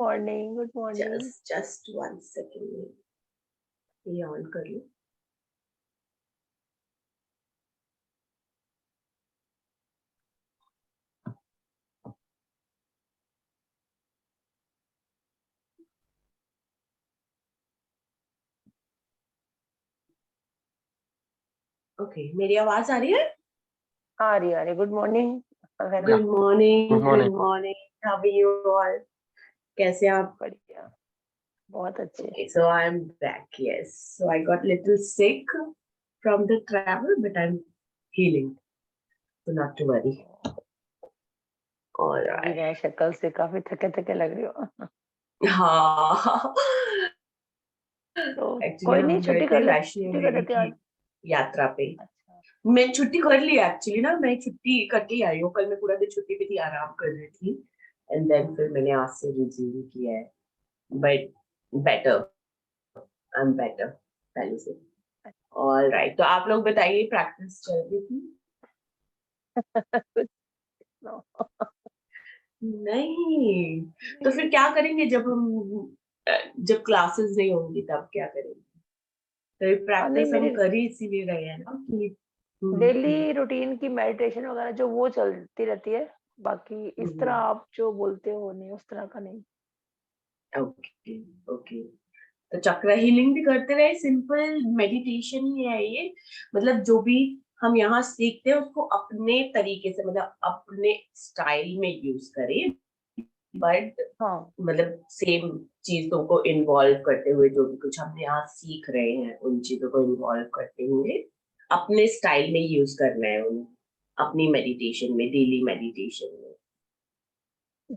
Morning, good morning. Just 1 second, ये on कर लो। Okay, मेरी आवाज आ रही है? आ रही, good morning. Good morning, good good morning. Morning, how are you all? कैसे हैं आप? बढ़िया, बहुत अच्छे। Okay, so I'm back. Yes, so I got little sick from the travel, but I'm healing, so not to worry. All लग ही right. रहा है शक्ल से, काफी थके थके लग रही हो। हाँ, तो एक्चुअली कोई नहीं, हम गए थे वैष्णो छुट्टी कर देवी लेते की आज। यात्रा पे। अच्छा, मैं छुट्टी कर ली एक्चुअली ना, मैं छुट्टी करके ही आई हूँ। कल मैं पूरा दिन छुट्टी पे थी, आराम कर रही थी, एंड देन फिर मैंने आज से रिज्यूम किया है, but better, I am better पहले से। ऑल राइट, तो आप लोग बताइए, प्रैक्टिस चल रही थी? नो। नहीं, तो फिर क्या करेंगे जब हम जब क्लासेस नहीं होंगी तब क्या करेंगे? तो नहीं, प्रैक्टिस हम मेरी कर ही इसीलिए रहे हैं ना कि डेली रूटीन की मेडिटेशन वगैरह जो वो चलती रहती है। बाकी इस तरह हम्म, आप जो बोलते हो नहीं, उस तरह का नहीं। Okay okay. तो चक्र हीलिंग भी करते रहे, सिंपल मेडिटेशन ही है ये। मतलब जो भी हम यहाँ सीखते हैं उसको अपने तरीके से, मतलब अपने स्टाइल में यूज करें, बट हाँ, मतलब सेम चीजों को इन्वॉल्व करते हुए, जो भी कुछ हम यहाँ सीख रहे हैं उन चीजों को इन्वॉल्व करते हुए अपने स्टाइल में यूज करना है उन अपनी मेडिटेशन में, डेली मेडिटेशन में।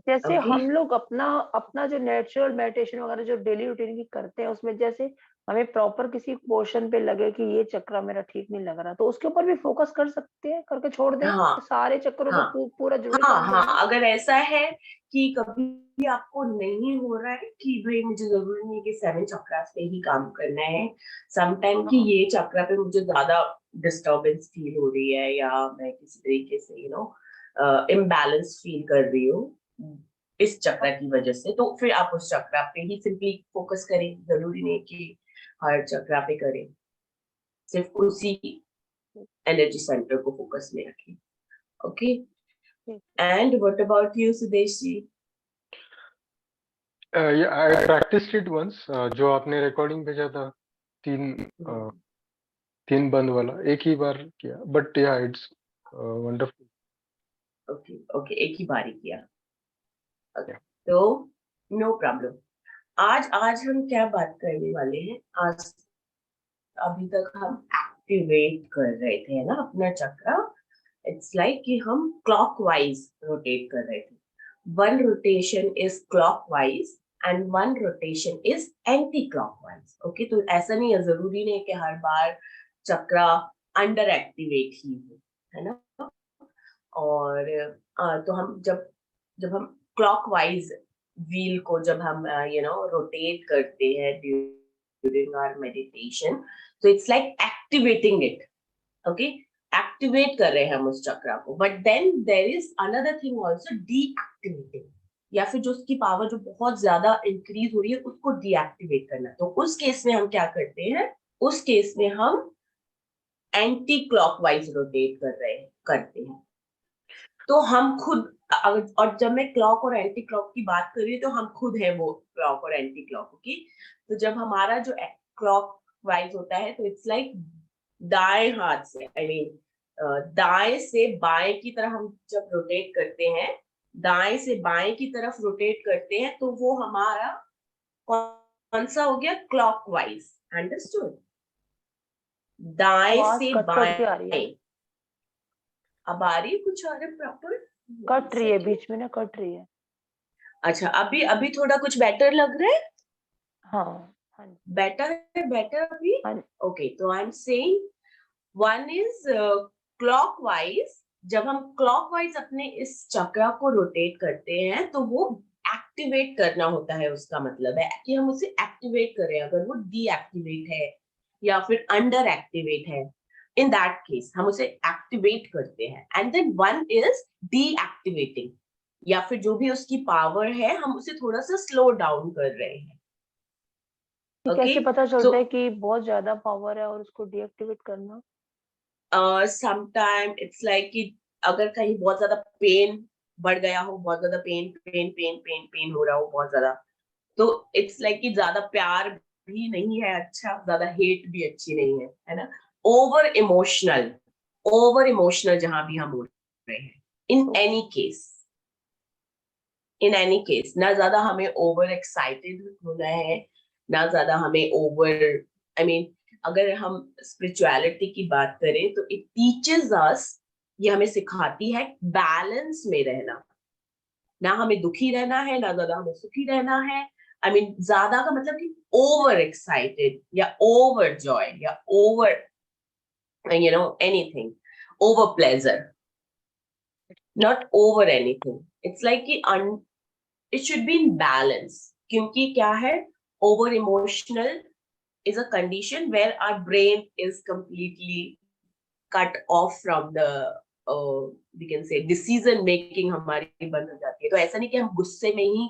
जैसे ओके, हम लोग अपना अपना जो नेचुरल मेडिटेशन वगैरह जो डेली रूटीन की करते हैं, उसमें जैसे हमें प्रॉपर किसी पोर्शन पे लगे कि ये चक्र मेरा ठीक नहीं लग रहा, तो उसके ऊपर भी फोकस कर सकते हैं, करके छोड़ दें हाँ कि सारे चक्रों पे हाँ पूरा जरूरी हाँ काम हाँ, करना है। अगर ऐसा है कि कभी भी आपको नहीं हो रहा है कि भाई मुझे जरूरी नहीं कि 7 चक्रास पे ही काम करना है, समटाइम कि हाँ, ये चक्रा पे मुझे ज्यादा डिस्टरबेंस फील हो रही है, या मैं किसी तरीके से इम्बैलेंस फील कर रही हूँ इस चक्र की वजह से, तो फिर आप उस चक्रा पे ही सिंपली फोकस करें। जरूरी नहीं कि हर चक्रा पे करें, सिर्फ उसी एनर्जी सेंटर को फोकस में रखें। ओके, ठीक। And what about you Sudesh ji? Yeah, I practiced it once. जो आपने रिकॉर्डिंग भेजा था, तीन बंद वाला एक ही बार किया, बट या इट्स वंडरफुल। ओके ओके, एक ही बारी किया। Yeah. तो नो प्रॉब्लम। आज आज हम क्या बात करने वाले हैं? आज अभी तक हम एक्टिवेट कर रहे थे, है ना, अपना चक्र। इट्स लाइक कि हम क्लॉकवाइज रोटेट कर रहे थे। One rotation is clockwise and one rotation is anti clockwise. Okay, तो ऐसा नहीं है, जरूरी नहीं है कि हर बार चक्र अंडर एक्टिवेट ही हो, है ना। और तो हम जब जब हम क्लॉकवाइज व्हील को जब हम रोटेट करते हैं ड्यूरिंग आवर मेडिटेशन, तो it's like activating it. Okay, activate कर रहे हैं हम उस चक्र को, but then there is another thing also, deactivating, या फिर जो उसकी पावर जो बहुत ज्यादा इंक्रीज हो रही है उसको डीएक्टिवेट करना। तो उस केस में हम क्या करते हैं? उस केस में हम एंटी क्लॉकवाइज रोटेट करते हैं। तो हम खुद और जब मैं क्लॉक और एंटी क्लॉक की बात कर रही हूँ, तो हम खुद है वो क्लॉक और एंटी क्लॉक की। तो जब हमारा जो क्लॉक वाइज होता है, तो इट्स लाइक दाएं हाथ से, आई मीन दाएं से बाएं की तरफ हम जब रोटेट करते हैं, दाएं से बाएं की तरफ रोटेट करते हैं, तो वो हमारा कौन सा हो गया? क्लॉकवाइज। अंडरस्टूड? दाएं आवाज से कट कट के आ रही है। बाएं। अब आ रही है कुछ और प्रॉपर? कट रही है, बीच में ना कट रही है। अच्छा, अभी अभी थोड़ा कुछ बेटर लग रहा है? हाँ, हाँ जी, बेटर है, बेटर अभी? हाँ। ओके, तो I am saying one is clockwise. जब हम क्लॉकवाइज अपने इस चक्र को रोटेट करते हैं, तो वो एक्टिवेट करना होता है। उसका मतलब है कि हम उसे एक्टिवेट करें। अगर वो डीएक्टिवेट है या फिर अंडर एक्टिवेट है, इन दैट केस हम उसे एक्टिवेट करते हैं। And then one is deactivating, या फिर जो भी उसकी पावर है हम उसे थोड़ा सा स्लो डाउन कर रहे हैं। ये कैसे ओके, पता सो चलता है कि बहुत ज्यादा पावर है और उसको डीएक्टिवेट करना? समटाइम इट्स लाइक कि अगर कहीं बहुत ज्यादा पेन बढ़ गया हो, बहुत ज्यादा pain pain pain pain pain हो रहा हो बहुत ज्यादा, तो इट्स लाइक कि ज्यादा प्यार भी नहीं है अच्छा, ज्यादा हेट भी अच्छी नहीं है ना। ओवर इमोशनल, ओवर इमोशनल जहां भी हम हो रहे हैं, इन तो any case, in any case, ना ज्यादा हमें ओवर एक्साइटेड होना है, ना ज्यादा हमें ओवर, आई मीन अगर हम स्पिरिचुअलिटी की बात करें तो इट टीचेस अस, ये हमें सिखाती है बैलेंस में रहना, ना हमें दुखी रहना है ना ज्यादा हमें सुखी रहना है। आई मीन ज्यादा का मतलब कि ओवर एक्साइटेड या ओवर जॉय या over anything, over pleasure, not over anything. It's like कि it should be in balance, क्योंकि क्या है, over emotional is a condition where our brain is completely cut off from the we can say decision making हमारी बंद हो जाती है। तो ऐसा नहीं कि हम गुस्से में ही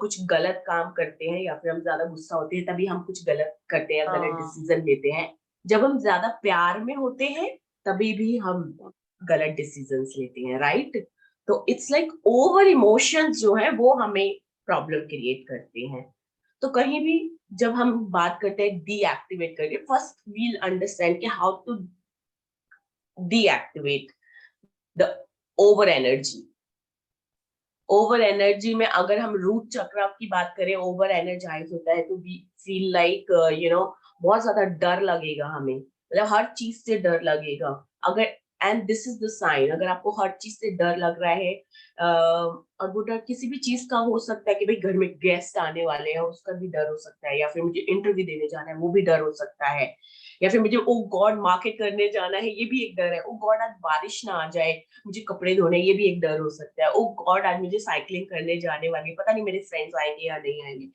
कुछ गलत काम करते हैं या फिर हम ज्यादा गुस्सा होते हैं तभी हम कुछ गलत करते हैं, गलत हाँ, डिसीजन लेते हैं। जब हम ज्यादा प्यार में होते हैं तभी भी हम गलत डिसीजंस लेते हैं, राइट। तो इट्स लाइक ओवर इमोशंस जो है वो हमें प्रॉब्लम क्रिएट करते हैं। तो कहीं भी जब हम बात करते हैं डीएक्टिवेट करके, फर्स्ट वील अंडरस्टैंड कि how to deactivate the over energy. Over energy में अगर हम रूट चक्र की बात करें, ओवर एनर्जाइज होता है तो वी फील लाइक बहुत ज्यादा डर लगेगा हमें, मतलब हर चीज से डर लगेगा। अगर and this is the sign, अगर आपको हर चीज से डर लग रहा है, और वो डर किसी भी चीज का हो सकता है कि भाई घर में गेस्ट आने वाले हैं उसका भी डर हो सकता है, या फिर मुझे इंटरव्यू देने जाना है वो भी डर हो सकता है, या फिर मुझे ओ गॉड मार्केट करने जाना है ये भी एक डर है, ओ गॉड आज बारिश ना आ जाए, मुझे कपड़े धोने ये भी एक डर हो सकता है, ओ गॉड आज मुझे साइकिलिंग करने जाने वाली, पता नहीं मेरे फ्रेंड्स आएंगे या नहीं आएंगे।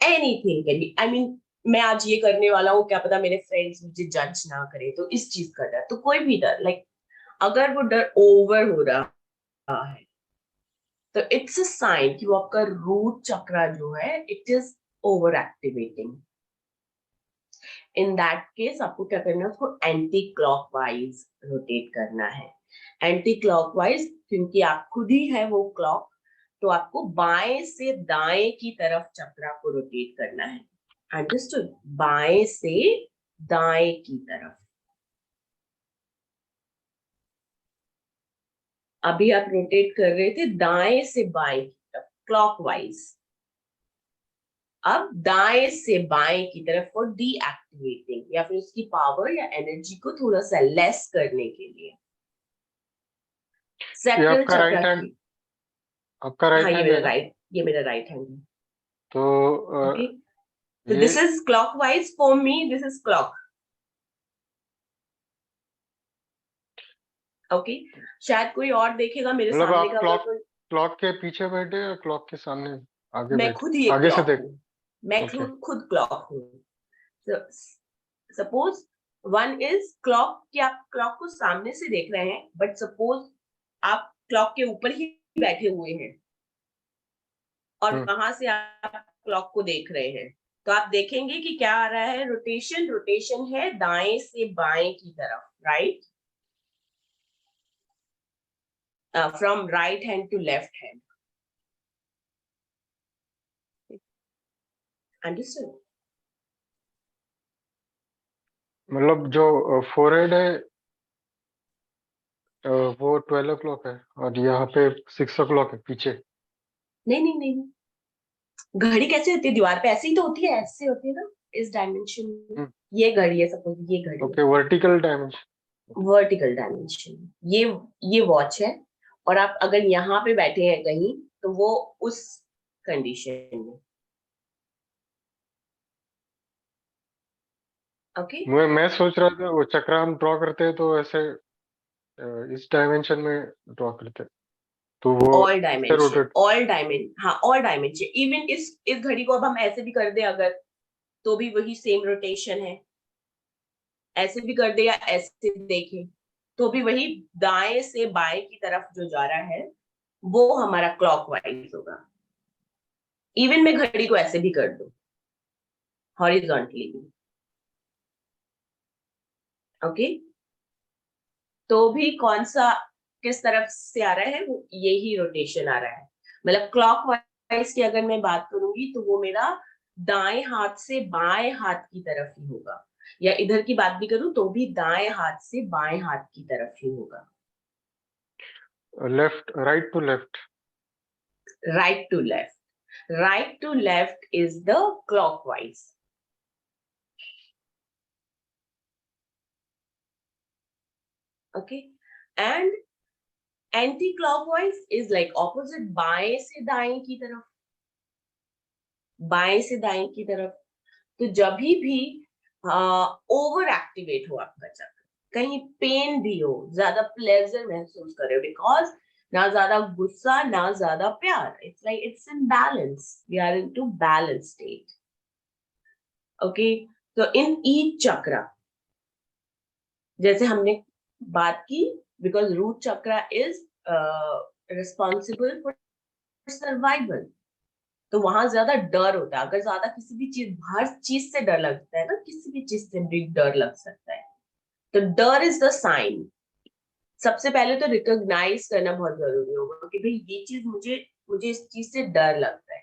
Anything can be, I mean मैं आज ये करने वाला हूँ क्या पता मेरे फ्रेंड्स मुझे जज ना करे, तो इस चीज का डर, तो कोई भी डर, लाइक अगर वो डर ओवर हो रहा है तो इट्स अ साइन कि वो आपका रूट चक्रा जो है it is over activating. In that case आपको क्या करना है, उसको एंटी क्लॉकवाइज रोटेट करना है। एंटी क्लॉकवाइज क्योंकि आप खुद ही है वो क्लॉक, तो आपको बाएं से दाएं की तरफ चक्रा को रोटेट करना है। अंडरस्टूड, बाएं से दाएं की तरफ। अभी आप रोटेट कर रहे थे दाएं से बाएं की तरफ क्लॉकवाइज, अब दाएं से बाएं की तरफ फॉर डीएक्टिवेटिंग या फिर उसकी पावर या एनर्जी को थोड़ा सा लेस करने के लिए। ये सैक्रल आपका चक्र राइट हैंड, की, आपका हाँ राइट ये हैंड है मेरा ना? राइट, ये मेरा राइट हैंड है। तो ओके, तो ये this is clockwise for me, this is clock. Okay, शायद कोई और देखेगा मेरे मतलब सामने आप का अगर क्लॉक, कोई, क्लॉक के पीछे बैठे या क्लॉक के सामने आगे मैं बैठे, खुद ही एक आगे से क्लॉक देख? हूँ, मैं ओके। खुद क्लॉक हूँ। सपोज वन इज क्लॉक कि आप क्लॉक को सामने से देख रहे हैं, बट सपोज आप क्लॉक के ऊपर ही बैठे हुए हैं और हम्म। वहां से आप क्लॉक को देख रहे हैं, तो आप देखेंगे कि क्या आ रहा है, रोटेशन, रोटेशन है दाएं से बाएं की तरफ, right, from right hand to left hand. Understood. मतलब जो फोरहेड है वो 12 o'clock है और यहाँ पे 6 o'clock है पीछे। नहीं नहीं नहीं, घड़ी कैसे होती है दीवार पे, ऐसे ही तो होती है, ऐसे होती है ना इस डायमेंशन में। हम्म। ये घड़ी है, सपोज ये घड़ी है, okay, vertical dimension. Vertical dimension, ये वॉच है, और आप अगर यहाँ पे बैठे हैं कहीं तो वो उस कंडीशन में। ओके, मैं सोच रहा था वो चक्र हम ड्रॉ करते हैं तो ऐसे इस डायमेंशन में ड्रॉ करते हैं तो वो ऑल ऐसे डायमेंशन, रोटेट। ऑल डायमेंशन, हाँ ऑल डायमेंशन, इवन इस घड़ी को अब हम ऐसे भी कर दे अगर, तो भी वही सेम रोटेशन है, ऐसे भी कर दे या ऐसे देखें तो भी वही दाएं से बाएं की तरफ जो जा रहा है वो हमारा क्लॉकवाइज होगा। इवन मैं घड़ी को ऐसे भी कर दूं, हॉरिजॉन्टली, ओके, तो भी कौन सा किस तरफ से आ रहा है, वो यही रोटेशन आ रहा है। मतलब क्लॉकवाइज की अगर मैं बात करूंगी तो वो मेरा दाएं हाथ से बाएं हाथ की तरफ ही होगा, या इधर की बात भी करूं तो भी दाएं हाथ से बाएं हाथ की तरफ ही होगा। Left, right to left. Right to left, right to left is the clockwise. Okay, and anti-clockwise is like opposite, बाएं से दाएं की तरफ, बाएं से दाएं की तरफ। तो जब भी ओवर एक्टिवेट हो आपका चक्र, कहीं पेन भी हो, ज्यादा प्लेजर महसूस करे, बिकॉज ना ज्यादा गुस्सा ना ज्यादा प्यार, it's like it's in balance, we are into balance state. Okay, तो इन ईच चक्र, जैसे हमने बात की, because root chakra is responsible for survival, तो वहां ज्यादा डर होता है। अगर ज्यादा किसी भी चीज, हर चीज से डर लगता है ना, किसी भी चीज से भी डर लग सकता है, तो डर इज द साइन। सबसे पहले तो रिकॉग्नाइज करना बहुत जरूरी होगा कि भाई ये चीज मुझे इस चीज से डर लगता है,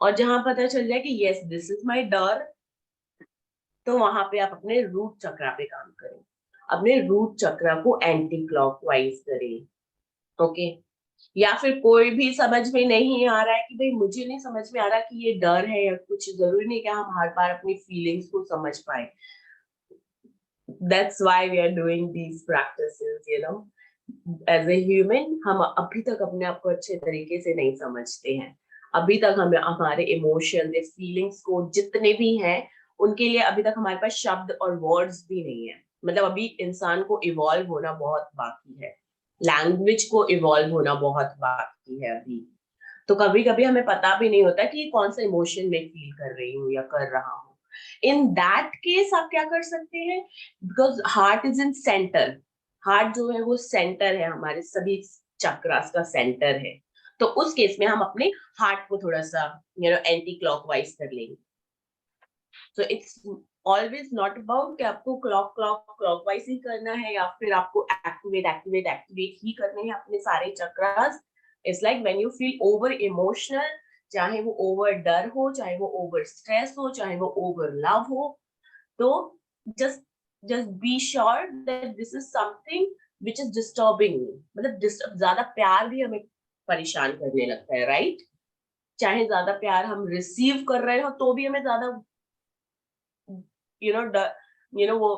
और जहां पता चल जाए कि यस दिस इज माई डर, तो वहां पे आप अपने रूट चक्र पे काम करें, अपने रूट चक्र को एंटी क्लॉकवाइज करें। ओके, या फिर कोई भी समझ में नहीं आ रहा है कि भाई मुझे नहीं समझ में आ रहा कि ये डर है या कुछ, जरूरी नहीं कि हम हर बार अपनी फीलिंग्स को समझ पाए। That's why we are doing these practices, you know. As a human, हम अभी तक अपने आप को अच्छे तरीके से नहीं समझते हैं। अभी तक हमें हमारे इमोशन, फीलिंग्स को जितने भी हैं, उनके लिए अभी तक हमारे पास शब्द और वर्ड्स भी नहीं है। मतलब अभी इंसान को इवॉल्व होना बहुत बाकी है, लैंग्वेज को इवॉल्व होना बहुत बाकी है अभी। तो कभी कभी हमें पता भी नहीं होता कि कौन सा इमोशन मैं फील कर रही हूँ या कर रहा हूँ। इन दैट केस आप क्या कर सकते हैं, because heart is in centre, heart जो है वो सेंटर है, हमारे सभी चक्रास का सेंटर है। तो उस केस में हम अपने हार्ट को थोड़ा सा एंटी क्लॉकवाइज कर लेंगे। So it's always not about कि आपको क्लॉकवाइज ही करना है, या फिर आपको एक्टिवेट ही करने हैं अपने सारे chakras. It's like when you feel over emotional, चाहे वो ओवर डर हो, चाहे वो ओवर स्ट्रेस हो, चाहे वो ओवर लव हो, तो just just be sure that this is something which is disturbing me। मतलब ज्यादा प्यार भी हमें परेशान करने लगता है, राइट? चाहे ज्यादा प्यार हम रिसीव कर रहे हो तो भी हमें ज्यादा वो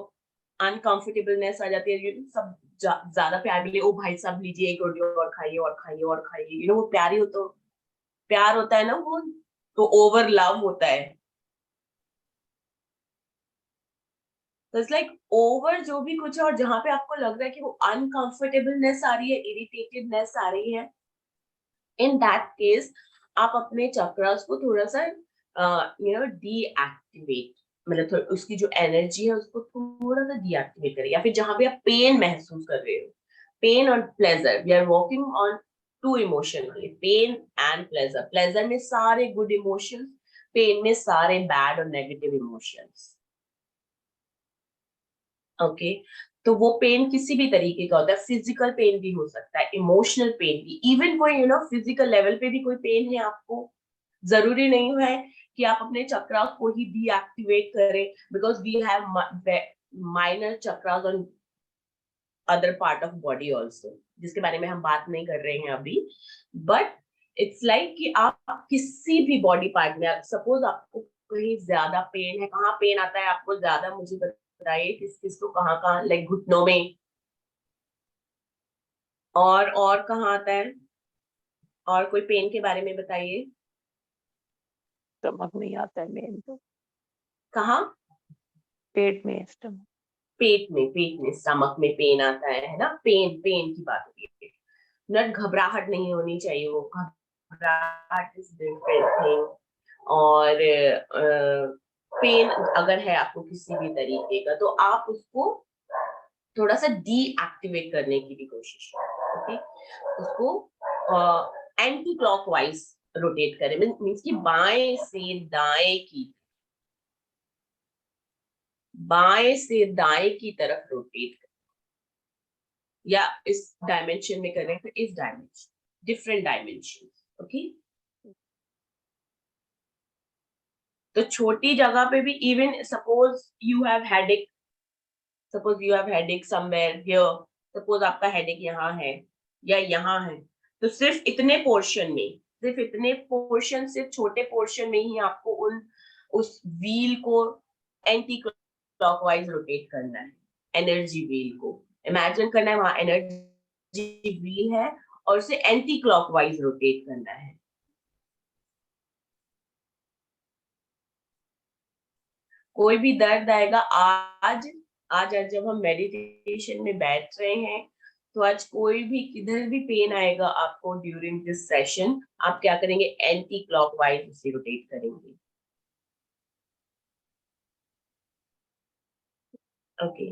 अनकंफर्टेबलनेस आ जाती है। सब ज्यादा प्यार मिले, ओ भाई साहब लीजिए एक रोटी और खाइए और खाइए और खाइए, वो प्यार ही हो, तो प्यार होता है ना वो, तो ओवर लव होता है। तो इट्स लाइक ओवर जो भी कुछ है, और जहां पे आपको लग रहा है कि वो अनकंफर्टेबलनेस आ रही है, इरिटेटेडनेस आ रही है, इन दैट केस आप अपने चक्रास को थोड़ा सा डीएक्टिवेट, मतलब उसकी जो एनर्जी है उसको थोड़ा सा डीएक्टिवेट करें। या फिर जहां भी आप पेन महसूस कर रहे हो, पेन और pleasure, we are working on two emotion, pain and pleasure. Pleasure में सारे गुड इमोशंस, पेन में सारे बैड और नेगेटिव इमोशंस। ओके, तो वो पेन किसी भी तरीके का होता है, फिजिकल पेन भी हो सकता है, इमोशनल पेन भी, इवन कोई फिजिकल लेवल पे भी कोई पेन है आपको, जरूरी नहीं है कि आप अपने चक्रा को ही डीएक्टिवेट करें, because we have minor chakras on other part of body also, जिसके बारे में हम बात नहीं कर रहे हैं अभी। बट इट्स लाइक कि आप किसी भी बॉडी पार्ट में, सपोज आपको कहीं ज्यादा पेन है, कहाँ पेन आता है आपको ज्यादा, मुझे बताइए किस किस को कहाँ कहाँ, लाइक घुटनों में, और कहाँ आता है, और कोई पेन के बारे में बताइए। स्टमक में ही आता है मेन तो। कहाँ? पेट में, स्टमक। पेट में स्टमक में पेन आता है ना, पेन पेन की बात होती है। नट घबराहट नहीं होनी चाहिए, वो घबराहट इज डिफरेंट थिंग। और पेन अगर है आपको किसी भी तरीके का, तो आप उसको थोड़ा सा डीएक्टिवेट करने की भी कोशिश करें। ओके, उसको एंटी क्लॉकवाइज रोटेट करें, मीन्स कि बाएं से दाएं की तरफ रोटेट करें, या इस डायमेंशन में करें तो इस डायमेंशन, डिफरेंट डायमेंशन। ओके, तो छोटी जगह पे भी, even suppose you have headache somewhere here, suppose आपका हेडेक यहाँ है या यहाँ है, तो सिर्फ इतने पोर्शन सिर्फ छोटे पोर्शन में ही आपको उस व्हील को एंटी क्लॉकवाइज रोटेट करना है। एनर्जी व्हील को इमेजिन करना है, वहां एनर्जी व्हील है और उसे एंटी क्लॉकवाइज रोटेट करना है। कोई भी दर्द आएगा आज जब हम मेडिटेशन में बैठ रहे हैं, तो आज कोई भी किधर भी पेन आएगा आपको ड्यूरिंग दिस सेशन, आप क्या करेंगे, एंटी क्लॉकवाइज उसे रोटेट करेंगे। ओके,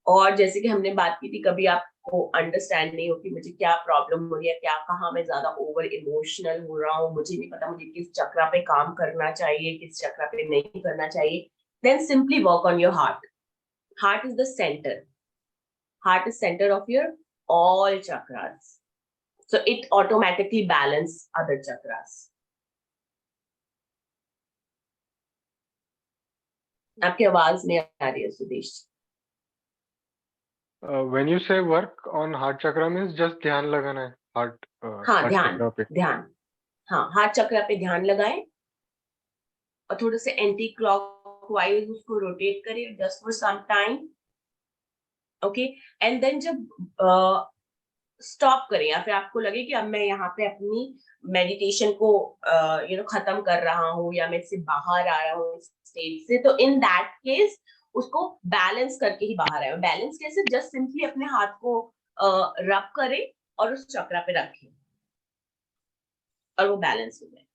और जैसे कि हमने बात की थी, कभी आपको अंडरस्टैंड नहीं हो कि मुझे क्या प्रॉब्लम हो रही है, क्या कहाँ मैं ज्यादा ओवर इमोशनल हो रहा हूँ, मुझे नहीं पता मुझे किस चक्रा पे काम करना चाहिए, किस चक्रा पे नहीं करना चाहिए, then simply work on your heart. Heart is the center. Heart is center of your all chakras. So it automatically balance other chakras. आपकी आवाज नहीं आ रही है Sudesh. When you say work on heart chakra means just ध्यान लगाना है heart हाँ, heart chakra पे। ध्यान, हाँ, हार्ट चक्रा पे ध्यान लगाएं और थोड़े से एंटी क्लॉकवाइज उसको रोटेट करें just for some time. Okay, and then जब स्टॉप करें या फिर आपको लगे कि अब मैं यहाँ पे अपनी मेडिटेशन को खत्म कर रहा हूँ या मैं इससे बाहर आ रहा हूँ स्टेज से, तो इन दैट केस उसको बैलेंस करके ही बाहर आए। बैलेंस कैसे, जस्ट सिंपली अपने हाथ को रब करें और उस चक्रा पे रखें और वो बैलेंस हो जाए।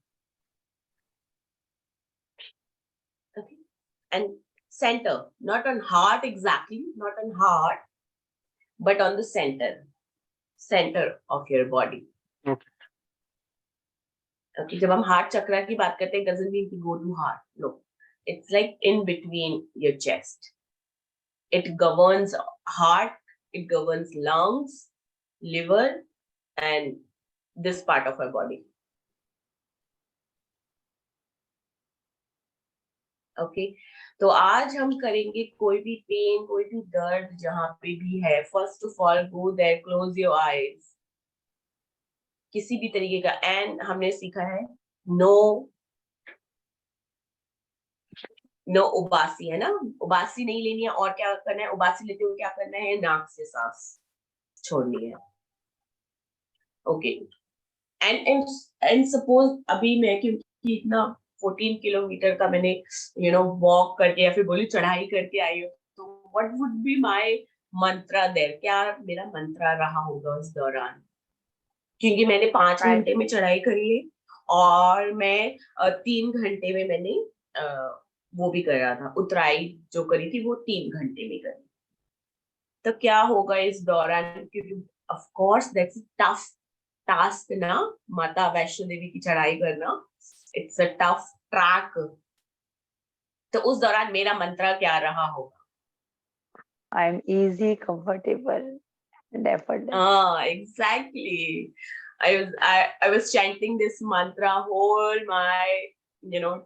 Okay, and center, not on heart exactly, not on heart, but on the center of your body. Okay. Okay, जब हम हार्ट चक्रा की बात करते हैं, doesn't mean to go to heart. No, it's like in between your chest. It governs heart, it governs lungs, liver, and this part of our body. Okay, तो आज हम करेंगे कोई भी पेन, कोई भी दर्द जहां पे भी है, first of all go there, close your eyes, किसी भी तरीके का। एंड हमने सीखा है नो उबासी, है ना, उबासी नहीं लेनी है। और क्या करना है, उबासी लेते हुए क्या करना है, नाक से सांस छोड़नी है। ओके, एंड सपोज अभी मैं क्योंकि इतना 14 किलोमीटर का मैंने वॉक करके या फिर बोली चढ़ाई करके आई हूँ, तो what would be my mantra there, क्या मेरा मंत्रा रहा होगा उस दौरान, क्योंकि मैंने 5 घंटे में चढ़ाई करी है और मैं 3 घंटे में मैंने वो भी करा था, उतराई जो करी थी वो 3 घंटे में करी। तो क्या होगा इस दौरान, क्योंकि of course that's tough task ना, माता वैष्णो देवी की चढ़ाई करना, इट्स अ टफ ट्रैक। तो उस दौरान मेरा मंत्र क्या रहा होगा, I am easy, comfortable and effortless. Exactly. I was chanting this mantra whole my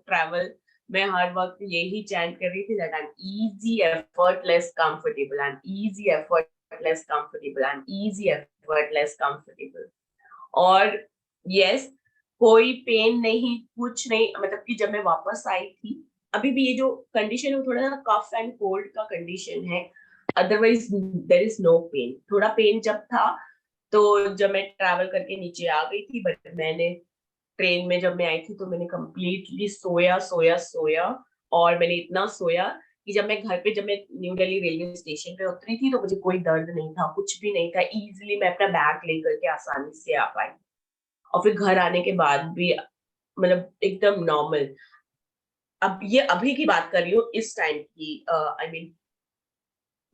travel. मैं हर वक्त यही चैंट कर रही थी, that I'm easy, effortless, comfortable. I'm easy, effortless, comfortable. I'm easy, effortless, comfortable. और यस, कोई पेन नहीं, कुछ नहीं, मतलब कि जब मैं वापस आई थी, अभी भी ये जो कंडीशन है वो थोड़ा सा कफ एंड कोल्ड का कंडीशन है, otherwise there is no pain. थोड़ा पेन जब था तो जब मैं ट्रैवल करके नीचे आ गई थी, बट मैंने ट्रेन में जब मैं आई थी तो मैंने कंप्लीटली सोया और मैंने इतना सोया कि जब मैं न्यू दिल्ली रेलवे स्टेशन पे उतरी थी तो मुझे कोई दर्द नहीं था, कुछ भी नहीं था, इजीली मैं अपना बैग लेकर के आसानी से आ पाई। और फिर घर आने के बाद भी मतलब एकदम नॉर्मल। अब ये अभी की बात कर रही हूँ, इस टाइम की, आई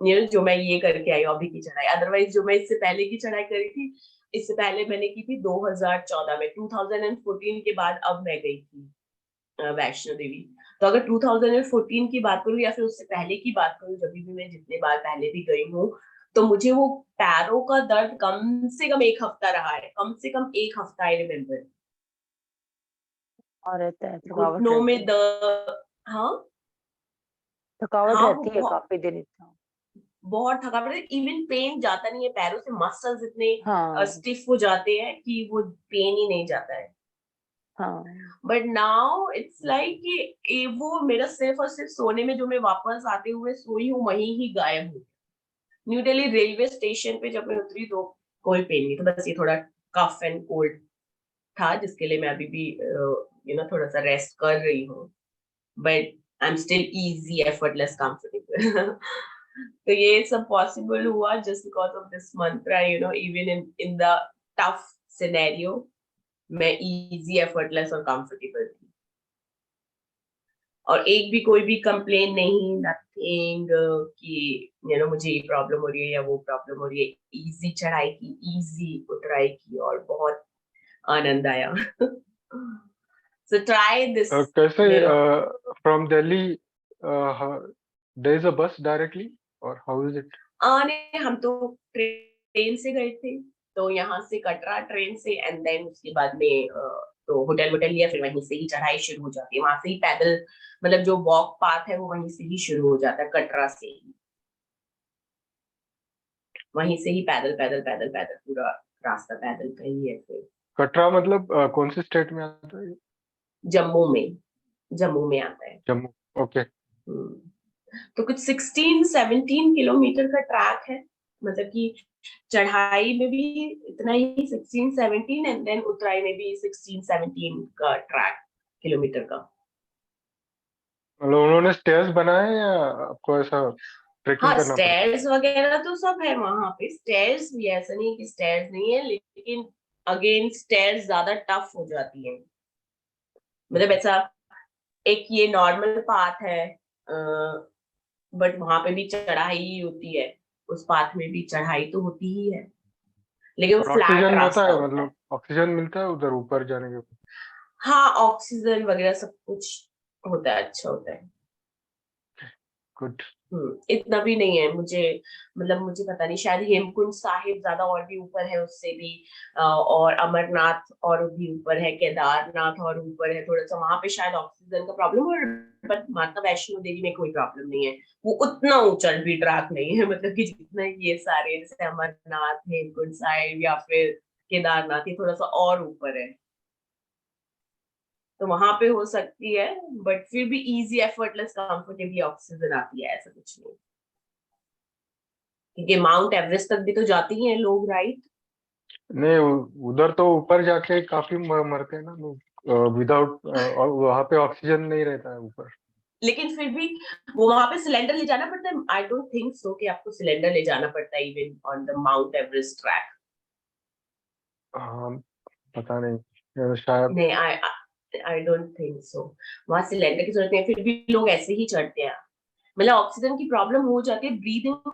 मीन जो मैं ये करके आई अभी की चढ़ाई। अदरवाइज जो मैं इससे पहले की चढ़ाई करी थी, इससे पहले मैंने की थी 2014 में, 2014 के बाद अब मैं गई थी वैष्णो देवी। तो अगर 2014 की बात करूँ या फिर उससे पहले की बात करूँ, जब भी मैं जितने बार पहले भी गई हूँ, तो मुझे वो पैरों का दर्द कम से कम 1 हफ्ता रहा है, कम से कम 1 हफ्ता आई रिमेम्बर। और रहता है, थकावट घुटनों रहती में है, दर्द, हाँ थकावट हाँ, वो रहती है काफी दिन इतना। बहुत थकावट है, इवन पेन जाता नहीं है, पैरों से मसल्स इतने हाँ, स्टिफ हो जाते हैं कि वो पेन ही नहीं जाता है। हाँ, बट नाउ इट्स लाइक कि वो मेरा सिर्फ और सिर्फ सोने में, जो मैं वापस आते हुए सोई हूँ वहीं ही गायब हो। न्यू दिल्ली रेलवे स्टेशन पे जब मैं उतरी तो कोई पेन नहीं, तो बस ये थोड़ा कफ एंड कोल्ड था, जिसके लिए मैं अभी भी थोड़ा सा रेस्ट कर रही हूँ। But I am still easy, effortless, comfortable. तो ये सब पॉसिबल हुआ just because of this Mantra, even in the tough scenario मैं इजी, एफर्टलेस और कंफर्टेबल थी। और एक भी कोई भी कंप्लेन नहीं, नथिंग कि मुझे ये प्रॉब्लम हो रही है या वो प्रॉब्लम हो रही है। इजी चढ़ाई की, इजी उतराई की, और बहुत आनंद आया। सो ट्राई दिस कैसे you know from Delhi there is a bus directly और हाउ इज इट? आने हम तो ट्रेन से गए थे, तो यहाँ से कटरा ट्रेन से, एंड देन उसके बाद में तो होटल वोटल लिया, फिर वहीं से ही चढ़ाई शुरू हो जाती है, वहां से ही पैदल, मतलब जो वॉक पाथ है वो वहीं से ही शुरू हो जाता है, कटरा से ही। वहीं से ही पैदल पैदल पैदल पैदल पूरा रास्ता पैदल का ही है फिर। कटरा मतलब कौन से स्टेट में आता है ये? जम्मू में, जम्मू में आता है। जम्मू। ओके। तो कुछ 16-17 किलोमीटर का ट्रैक है, मतलब कि चढ़ाई में भी इतना ही 16-17, एंड देन उतराई में भी 16-17 का ट्रैक, किलोमीटर का। मतलब उन्होंने स्टेयर्स बनाए हैं या आपको ऐसा ट्रेकिंग हाँ, करना पड़ता है? स्टेयर्स वगैरह तो सब है वहां पे, स्टेयर्स भी, ऐसा नहीं कि स्टेयर्स नहीं है, लेकिन अगेन स्टेयर्स ज्यादा टफ हो जाती है। मतलब ओके। ऐसा एक ये नॉर्मल पाथ है, बट वहां पे भी चढ़ाई ही होती है, उस पाथ में भी चढ़ाई तो होती ही है, लेकिन वो और फ्लैट ऑक्सीजन होता रास्ता है, होता है। मतलब ऑक्सीजन मिलता है उधर ऊपर जाने के बाद? हाँ, ऑक्सीजन वगैरह सब कुछ होता है, अच्छा होता है। गुड। इतना भी नहीं है मुझे, मतलब मुझे पता नहीं, शायद हेमकुंड साहिब ज्यादा और भी ऊपर है उससे भी, और अमरनाथ और भी ऊपर है, केदारनाथ और ऊपर है थोड़ा सा, वहां पे शायद ऑक्सीजन का प्रॉब्लम, और बट माता वैष्णो देवी में कोई प्रॉब्लम नहीं है। वो उतना ऊंचा भी ट्रैक नहीं है, मतलब कि जितना ये सारे जैसे अमरनाथ, हेमकुंड साहिब या फिर केदारनाथ, ये थोड़ा सा और ऊपर है, तो वहां पे हो सकती है। बट फिर भी इजी, एफर्टलेस, कंफर्टेबली ऑक्सीजन आती है, ऐसा कुछ नहीं। क्योंकि माउंट एवरेस्ट तक भी तो जाते ही हैं लोग, राइट? नहीं, उधर तो ऊपर जाके काफी मरते हैं ना लोग विदाउट, और वहां पे ऑक्सीजन नहीं रहता है ऊपर। लेकिन फिर भी वो वहां पे सिलेंडर ले जाना पड़ता है, आई डोंट थिंक सो कि आपको सिलेंडर ले जाना पड़ता है even on the mount Everest track. हाँ, पता नहीं, शायद। नहीं, आई आई डोंट थिंक सो, वहां सिलेंडर की जरूरत नहीं है, फिर भी लोग ऐसे ही चढ़ते हैं। मतलब ऑक्सीजन की प्रॉब्लम हो जाती है, ब्रीदिंग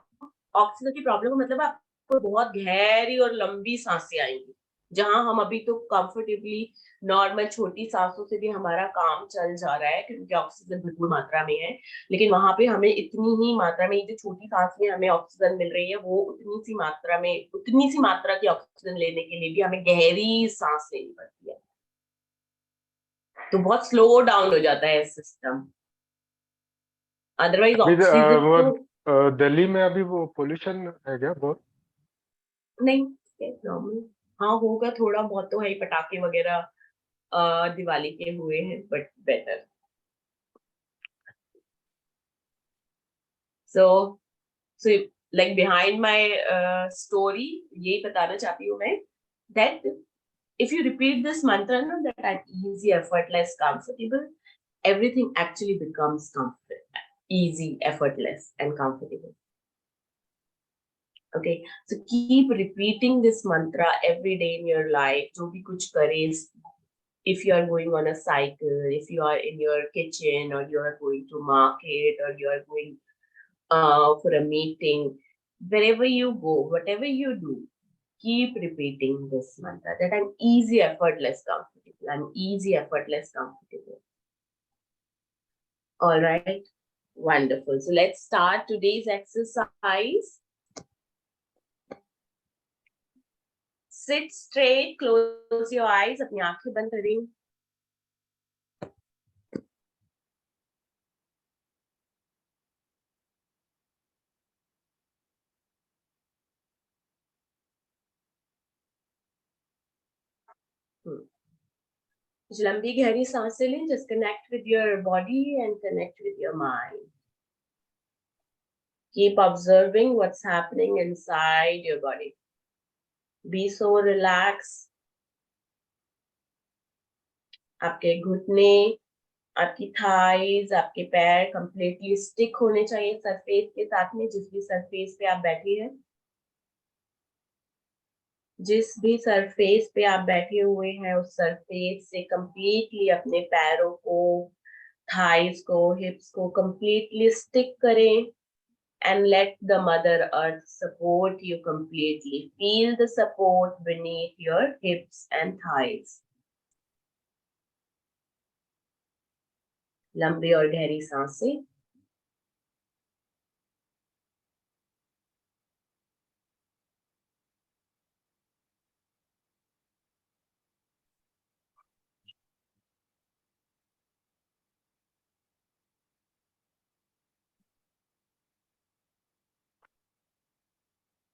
ऑक्सीजन की प्रॉब्लम का मतलब आपको बहुत गहरी और लंबी सांसें आएंगी, जहां हम अभी तो कंफर्टेबली नॉर्मल छोटी सांसों से भी हमारा काम चल जा रहा है, क्योंकि ऑक्सीजन भरपूर मात्रा में है। लेकिन वहां पे हमें इतनी ही मात्रा में, ये जो छोटी सांस में हमें ऑक्सीजन मिल रही है, वो उतनी सी मात्रा की ऑक्सीजन लेने के लिए भी हमें गहरी सांस लेनी पड़ती है, तो बहुत स्लो डाउन हो जाता है सिस्टम। अदरवाइज अभी ऑक्सीजन वो तो दिल्ली में अभी वो पोल्यूशन है क्या बहुत? नहीं, नॉर्मल। हाँ, होगा थोड़ा बहुत तो है ही, पटाखे वगैरह दिवाली के हुए हैं, but better. So so like behind my story, यही बताना चाहती हूँ मैं, that if you repeat this mantra, no, that I'm easy, effortless, comfortable, everything actually becomes easy, effortless, and comfortable. Okay, so keep repeating this mantra every day in your life. जो भी कुछ करे, if you are going on a cycle, if you are in your kitchen, or you are going to market, or you are going for a meeting, wherever you go, whatever you do, keep repeating this mantra that I'm easy, effortless, comfortable. I'm easy, effortless, comfortable. All right. Wonderful. So let's start today's exercise. Sit straight, close your eyes. अपनी आंखें बंद करें. लंबी गहरी सांसें लें. Just connect with your body and connect with your mind. Keep observing what's happening inside your body. Be so relaxed. आपके घुटने, आपकी थाइज, आपके पैर कंप्लीटली स्टिक होने चाहिए सरफेस के साथ में. जिस भी सरफेस पे आप बैठी हैं, जिस भी सरफेस पे आप बैठे हुए हैं, उस सरफेस से कंप्लीटली अपने पैरों को, थाइज को, हिप्स को कंप्लीटली स्टिक करें. And let the Mother Earth support you completely. Feel the support beneath your hips and thighs. लंबी और गहरी सांसें.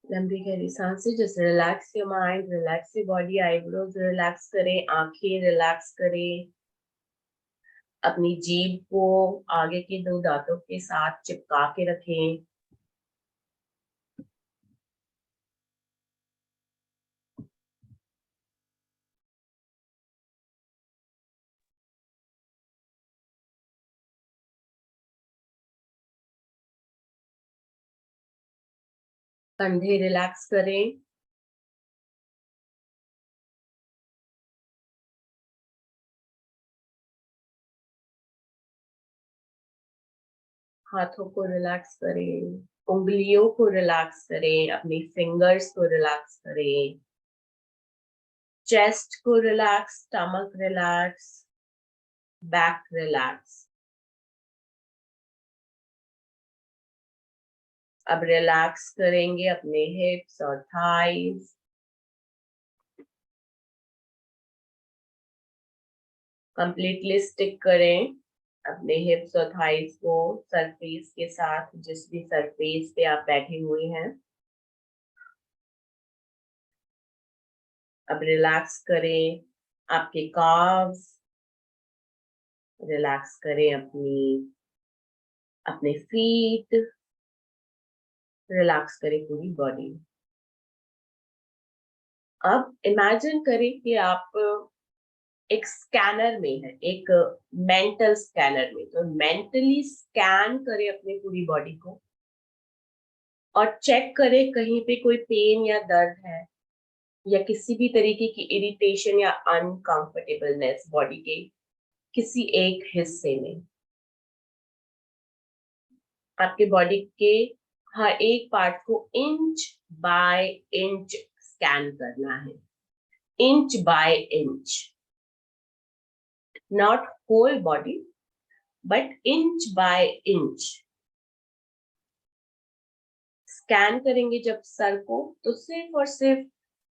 लंबी गहरी सांसें. Just relax your mind, relax your body. Eyebrows relax करें, आंखें relax करें. अपनी जीभ को आगे के 2 दांतों के साथ चिपका के रखें. कंधे रिलैक्स करें. हाथों को रिलैक्स करें. उंगलियों को रिलैक्स करें. अपनी फिंगर्स को रिलैक्स करें. चेस्ट को relax, stomach relax, back relax. अब रिलैक्स करेंगे अपने हिप्स और थाइज. कंप्लीटली स्टिक करें अपने हिप्स और थाइज को सरफेस के साथ, जिस भी सरफेस पे आप बैठे हुए हैं. अब रिलैक्स करें आपके काव्स. रिलैक्स करें अपने फीट. रिलैक्स करें पूरी बॉडी. अब इमेजिन करें कि आप एक स्कैनर में है, एक मेंटल स्कैनर में. तो मेंटली स्कैन करें अपनी पूरी बॉडी को और चेक करें कहीं पे कोई पेन या दर्द है या किसी भी तरीके की इरिटेशन या अनकंफर्टेबलनेस बॉडी के किसी एक हिस्से में. आपके बॉडी के हर एक पार्ट को इंच बाय इंच स्कैन करना है. Inch by inch. Not whole body, but inch by inch. Scan करेंगे जब सर को, तो सिर्फ और सिर्फ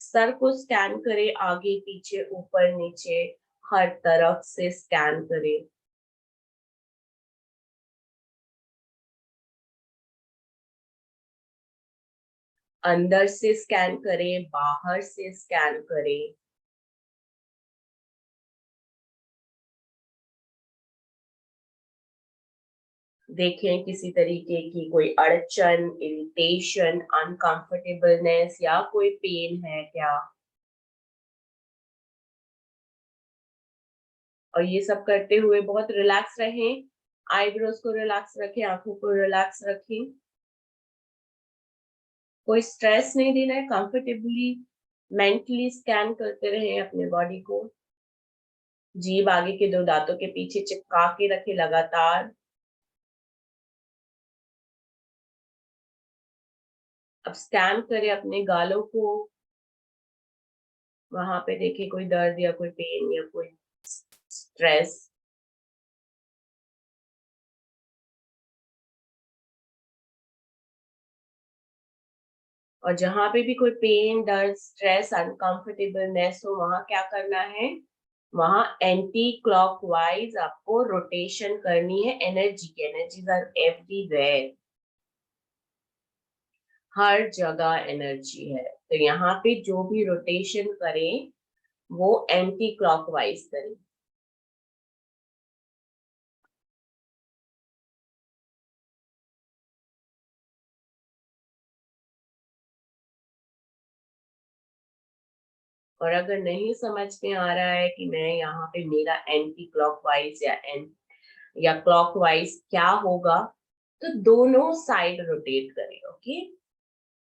सर को स्कैन करें. आगे पीछे ऊपर नीचे हर तरफ से स्कैन करें. अंदर से स्कैन करें, बाहर से स्कैन करें. देखें किसी तरीके की कोई अड़चन, इरिटेशन, अनकंफर्टेबलनेस या कोई पेन है क्या. और ये सब करते हुए बहुत रिलैक्स रहें. आईब्रोज को रिलैक्स रखें, आंखों को रिलैक्स रखें. कोई स्ट्रेस नहीं देना है. कंफर्टेबली मेंटली स्कैन करते रहें अपने बॉडी को. जीभ आगे के 2 दांतों के पीछे चिपका के रखें लगातार. अब स्कैन करें अपने गालों को, वहां पे देखिए कोई दर्द या कोई पेन या कोई स्ट्रेस। और जहां पे भी कोई पेन, दर्द, स्ट्रेस, अनकंफर्टेबलनेस हो, वहां क्या करना है, वहां एंटी क्लॉकवाइज आपको रोटेशन करनी है। एनर्जीज आर एवरीवेयर, हर जगह एनर्जी है। तो यहाँ पे जो भी रोटेशन करें वो एंटी क्लॉकवाइज करें। और अगर नहीं समझ में आ रहा है कि मैं यहाँ पे मेरा एंटी क्लॉकवाइज या क्लॉकवाइज क्या होगा, तो दोनों साइड रोटेट करें। Okay,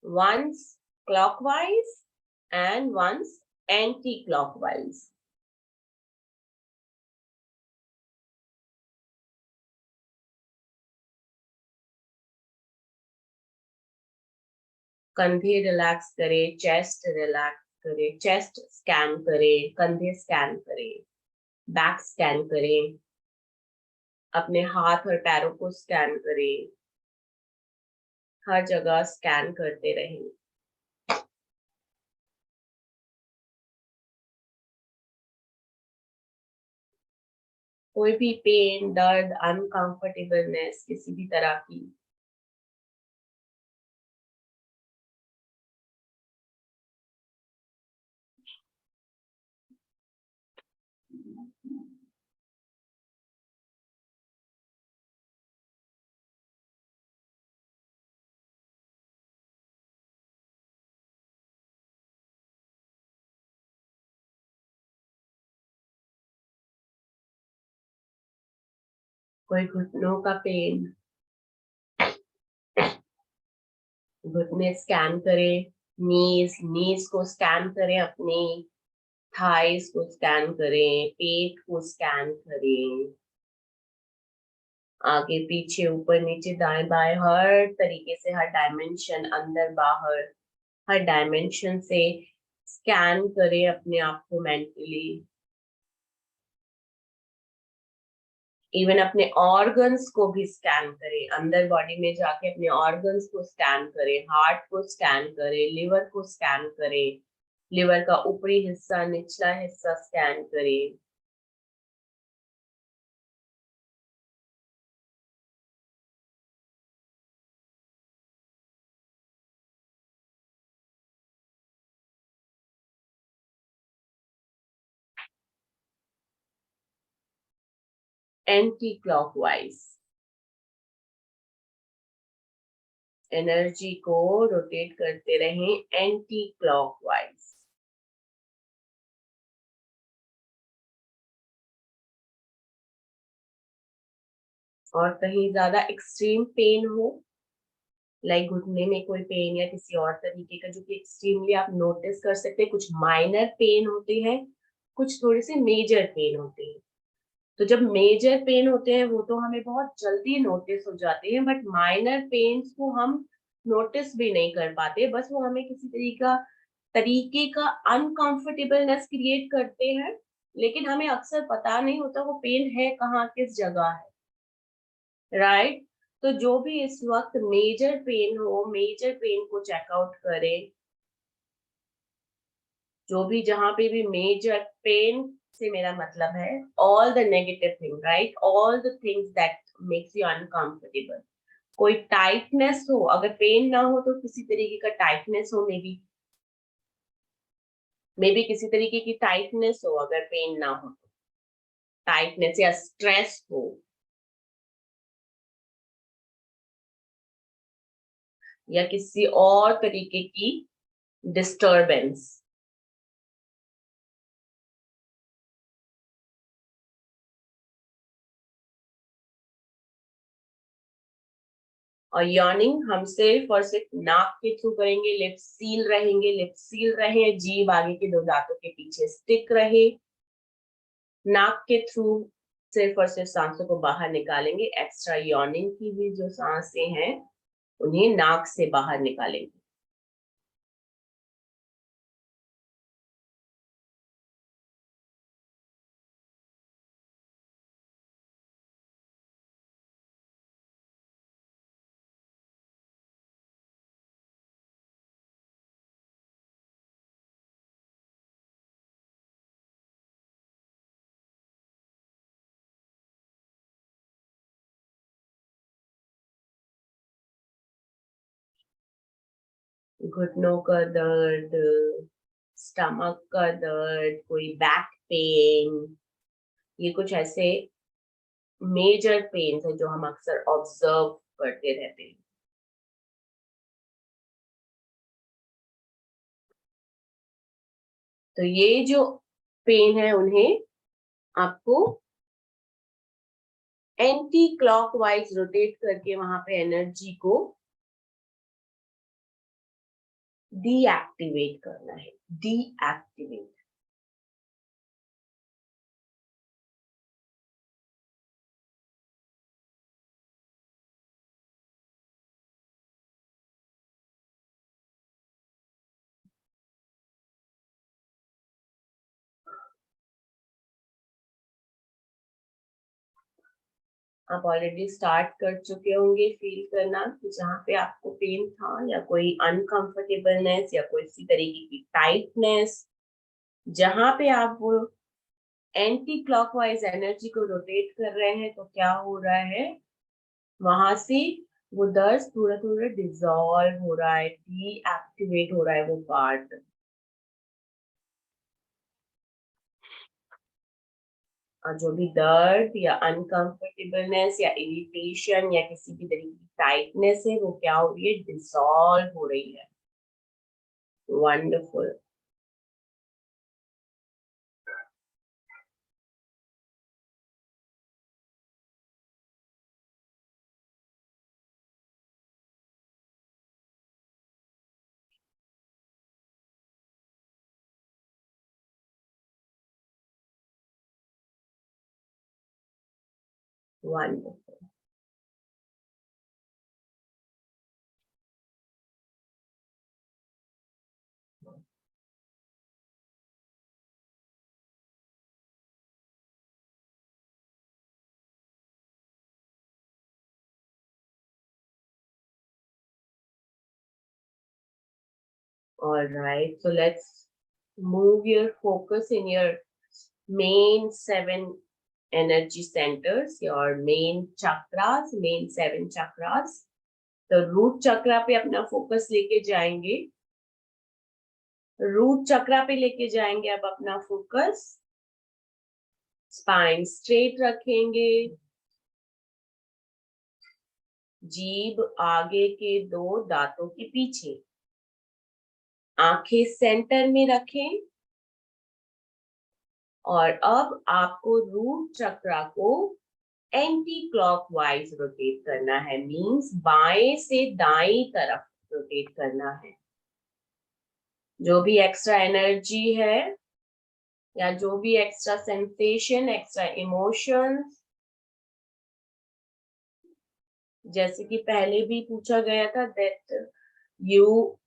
once clockwise and once anti clockwise. कंधे रिलैक्स करें, चेस्ट रिलैक्स करें, चेस्ट स्कैन करें, कंधे स्कैन करें, बैक स्कैन करें, अपने हाथ और पैरों को स्कैन करें, हर जगह स्कैन करते रहें। कोई भी पेन, दर्द, अनकंफर्टेबलनेस किसी भी तरह की, कोई घुटनों का पेन, घुटने स्कैन करें, नीज को स्कैन करें, अपने थाइस को स्कैन करें, पेट को स्कैन करें, आगे पीछे ऊपर नीचे दाएं बाएं हर तरीके से, हर डायमेंशन, अंदर बाहर, हर डायमेंशन से स्कैन करें अपने आप को मेंटली। इवन अपने ऑर्गन्स को भी स्कैन करें, अंदर बॉडी में जाके अपने ऑर्गन्स को स्कैन करें, हार्ट को स्कैन करें, लिवर को स्कैन करें, लिवर का ऊपरी हिस्सा, निचला हिस्सा स्कैन करें। एंटी क्लॉकवाइज एनर्जी को रोटेट करते रहें, एंटी क्लॉकवाइज। और कहीं ज्यादा एक्सट्रीम पेन हो, लाइक घुटने में कोई पेन या किसी और तरीके का जो कि एक्सट्रीमली आप नोटिस कर सकते हैं, कुछ माइनर पेन होते हैं, कुछ थोड़े से मेजर पेन होते हैं। तो जब मेजर पेन होते हैं वो तो हमें बहुत जल्दी नोटिस हो जाते हैं, बट माइनर पेन्स को हम नोटिस भी नहीं कर पाते, बस वो हमें किसी तरीके का अनकंफर्टेबलनेस क्रिएट करते हैं, लेकिन हमें अक्सर पता नहीं होता वो पेन है कहाँ, किस जगह है। राइट, तो जो भी इस वक्त मेजर पेन हो, मेजर पेन को चेकआउट करें। जो भी जहां पे भी मेजर पेन से मेरा मतलब है all the negative thing, right, all the things that makes you uncomfortable. कोई टाइटनेस हो, अगर पेन ना हो तो किसी तरीके का टाइटनेस हो, मे बी किसी तरीके की टाइटनेस हो, अगर पेन ना हो तो टाइटनेस या स्ट्रेस हो, या किसी और तरीके की डिस्टरबेंस। और यॉर्निंग हम सिर्फ और सिर्फ नाक के थ्रू करेंगे, लिप्स सील रहेंगे, लिप्स सील रहे, जीभ आगे के दो दांतों के पीछे स्टिक रहे, नाक के थ्रू सिर्फ और सिर्फ सांसों को बाहर निकालेंगे। एक्स्ट्रा यॉर्निंग की भी जो सांसें हैं उन्हें नाक से बाहर निकालेंगे। घुटनों का दर्द, स्टमक का दर्द, कोई बैक पेन, ये कुछ ऐसे मेजर पेन्स है जो हम अक्सर ऑब्जर्व करते रहते हैं। तो ये जो पेन है उन्हें आपको एंटी क्लॉकवाइज रोटेट करके वहां पे एनर्जी को डीएक्टिवेट करना है, डीएक्टिवेट। आप ऑलरेडी स्टार्ट कर चुके होंगे फील करना कि जहाँ पे आपको पेन था या कोई अनकंफर्टेबलनेस या कोई इसी तरीके की टाइटनेस, जहाँ पे आप वो एंटी क्लॉकवाइज एनर्जी को रोटेट कर रहे हैं तो क्या हो रहा है, वहां से वो दर्द थोड़ा थोड़ा डिसॉल्व हो रहा है, डीएक्टिवेट हो रहा है वो पार्ट। और जो भी दर्द या अनकंफर्टेबलनेस या इरिटेशन या किसी भी तरीके की टाइटनेस है वो क्या हो रही है, डिसॉल्व हो रही है। Wonderful. Wonderful. All right, so let's move your focus in your main 7 energy centers, your main chakras, main 7 chakras. तो रूट चक्रा पे अपना फोकस लेके जाएंगे, रूट चक्रा पे लेके जाएंगे अब अपना फोकस। स्पाइन स्ट्रेट रखेंगे, जीभ आगे के 2 दांतों के पीछे, आंखें सेंटर में रखें। और अब आपको रूट चक्रा को एंटी क्लॉकवाइज रोटेट करना है, मींस बाएं से दाएं तरफ रोटेट करना है। जो भी एक्स्ट्रा एनर्जी है या जो भी एक्स्ट्रा सेंसेशन, एक्स्ट्रा इमोशंस, जैसे कि पहले भी पूछा गया था, that you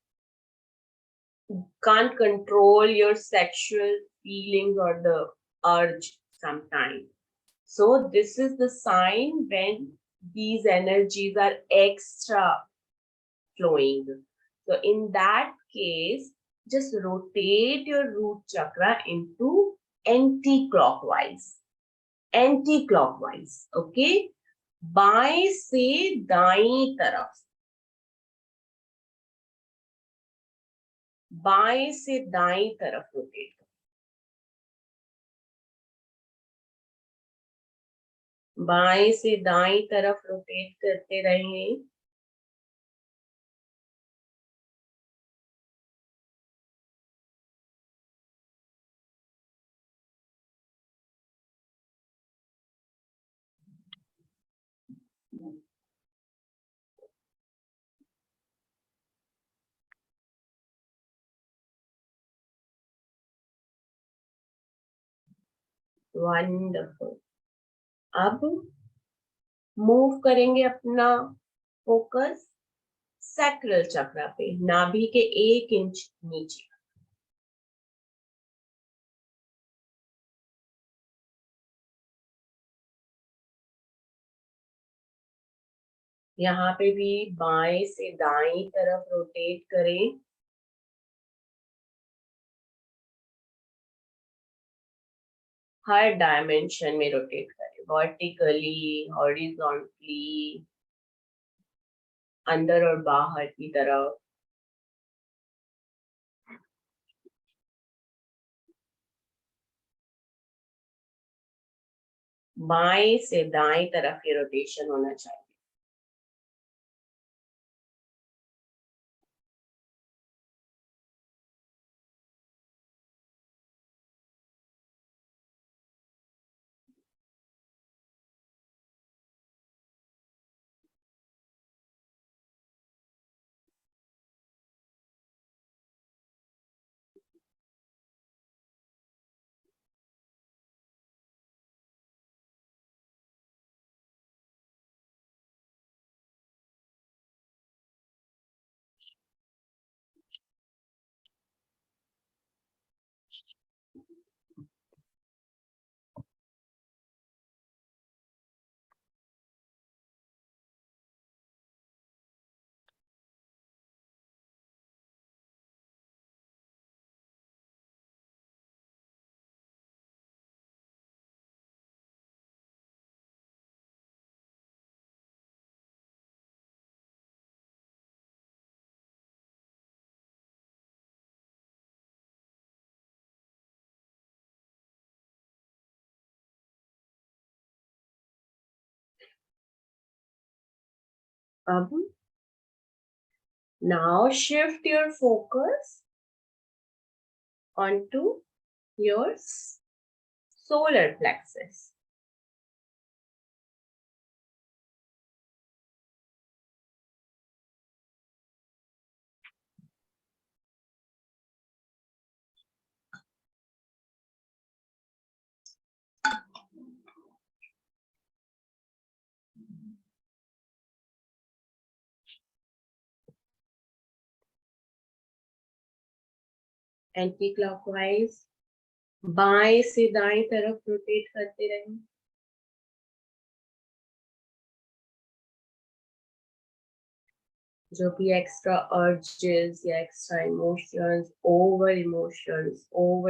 can't control your sexual feelings or the urge sometimes. So this is the sign when these energies are extra flowing. So in that case, just rotate your root chakra into anti-clockwise. Anti-clockwise, okay? बाएं से दाएं तरफ, बाएं से दाएं तरफ rotate, बाएं से दाएं तरफ रोटेट करते रहें। वंडरफुल। अब मूव करेंगे अपना फोकस सैक्रल चक्रा पे, नाभि के 1 इंच नीचे। यहाँ पे भी बाएं से दाएं तरफ रोटेट करें। हर डायमेंशन में रोटेट करें, वर्टिकली, हॉरिजॉन्टली, अंदर और बाहर की तरफ। बाएं से दाएं तरफ ये रोटेशन होना चाहिए। अब now shift your focus onto your solar plexus. Anti clockwise बाएं से दाएं तरफ रोटेट करते रहें। जो भी एक्स्ट्रा अर्जेस या extra emotions, over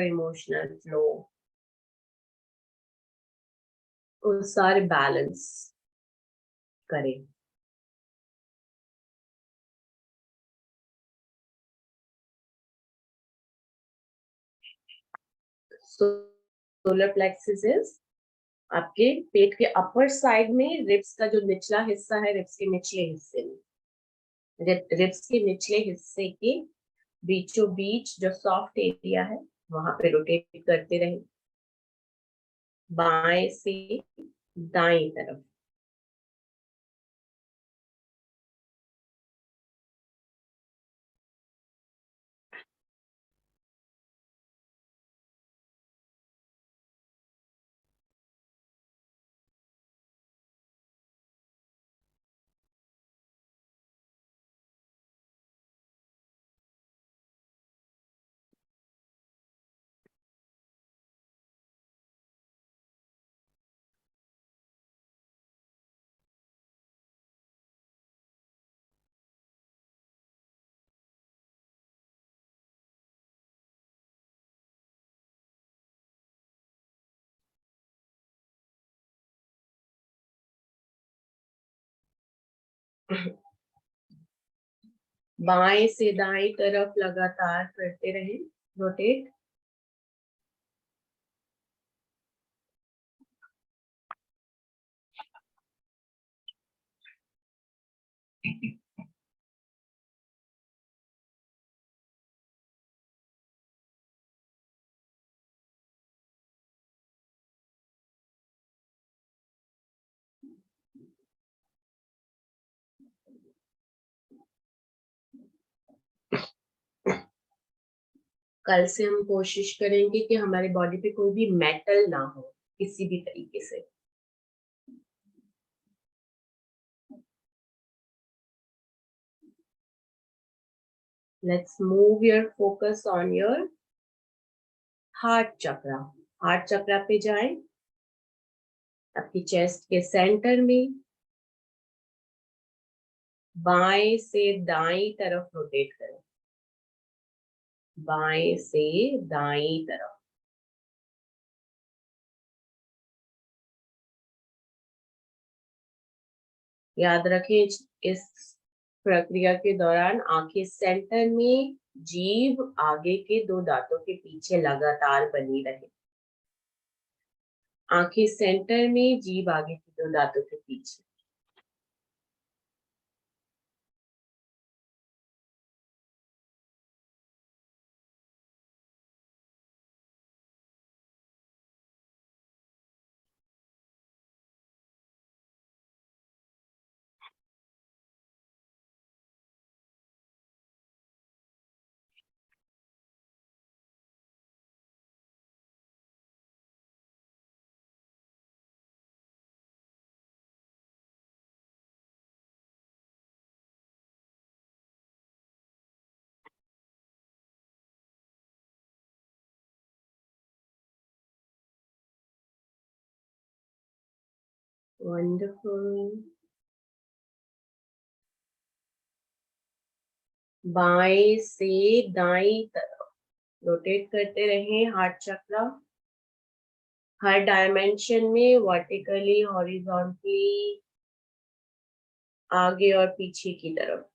emotional flow, वो सारे बैलेंस करें। सोलर प्लेक्सस इज आपके पेट के अपर साइड में, रिब्स का जो निचला हिस्सा है, रिब्स के निचले हिस्से में, रिब्स के निचले हिस्से के बीचों बीच जो सॉफ्ट एरिया है वहां पे रोटेट करते रहे बाएं से दाएं तरफ। बाएं से दाएं तरफ लगातार करते रहे रोटेट। कल से हम कोशिश करेंगे कि हमारे बॉडी पे कोई भी मेटल ना हो किसी भी तरीके से। Let's move your focus on your heart chakra. Heart chakra पे जाएं, आपकी चेस्ट के सेंटर में बाएं से दाएं तरफ रोटेट करें, बाएं से दाएं तरफ। याद रखें इस प्रक्रिया के दौरान आंखें सेंटर में, जीभ आगे के दो दांतों के पीछे लगातार बनी रहे। आंखें सेंटर में, जीभ आगे के दो दांतों के पीछे। वंडरफुल। बाएं से दाईं तरफ रोटेट करते रहें हार्ट चक्रा, हर डायमेंशन में, वर्टिकली, हॉरिजॉन्टली, आगे और पीछे की तरफ।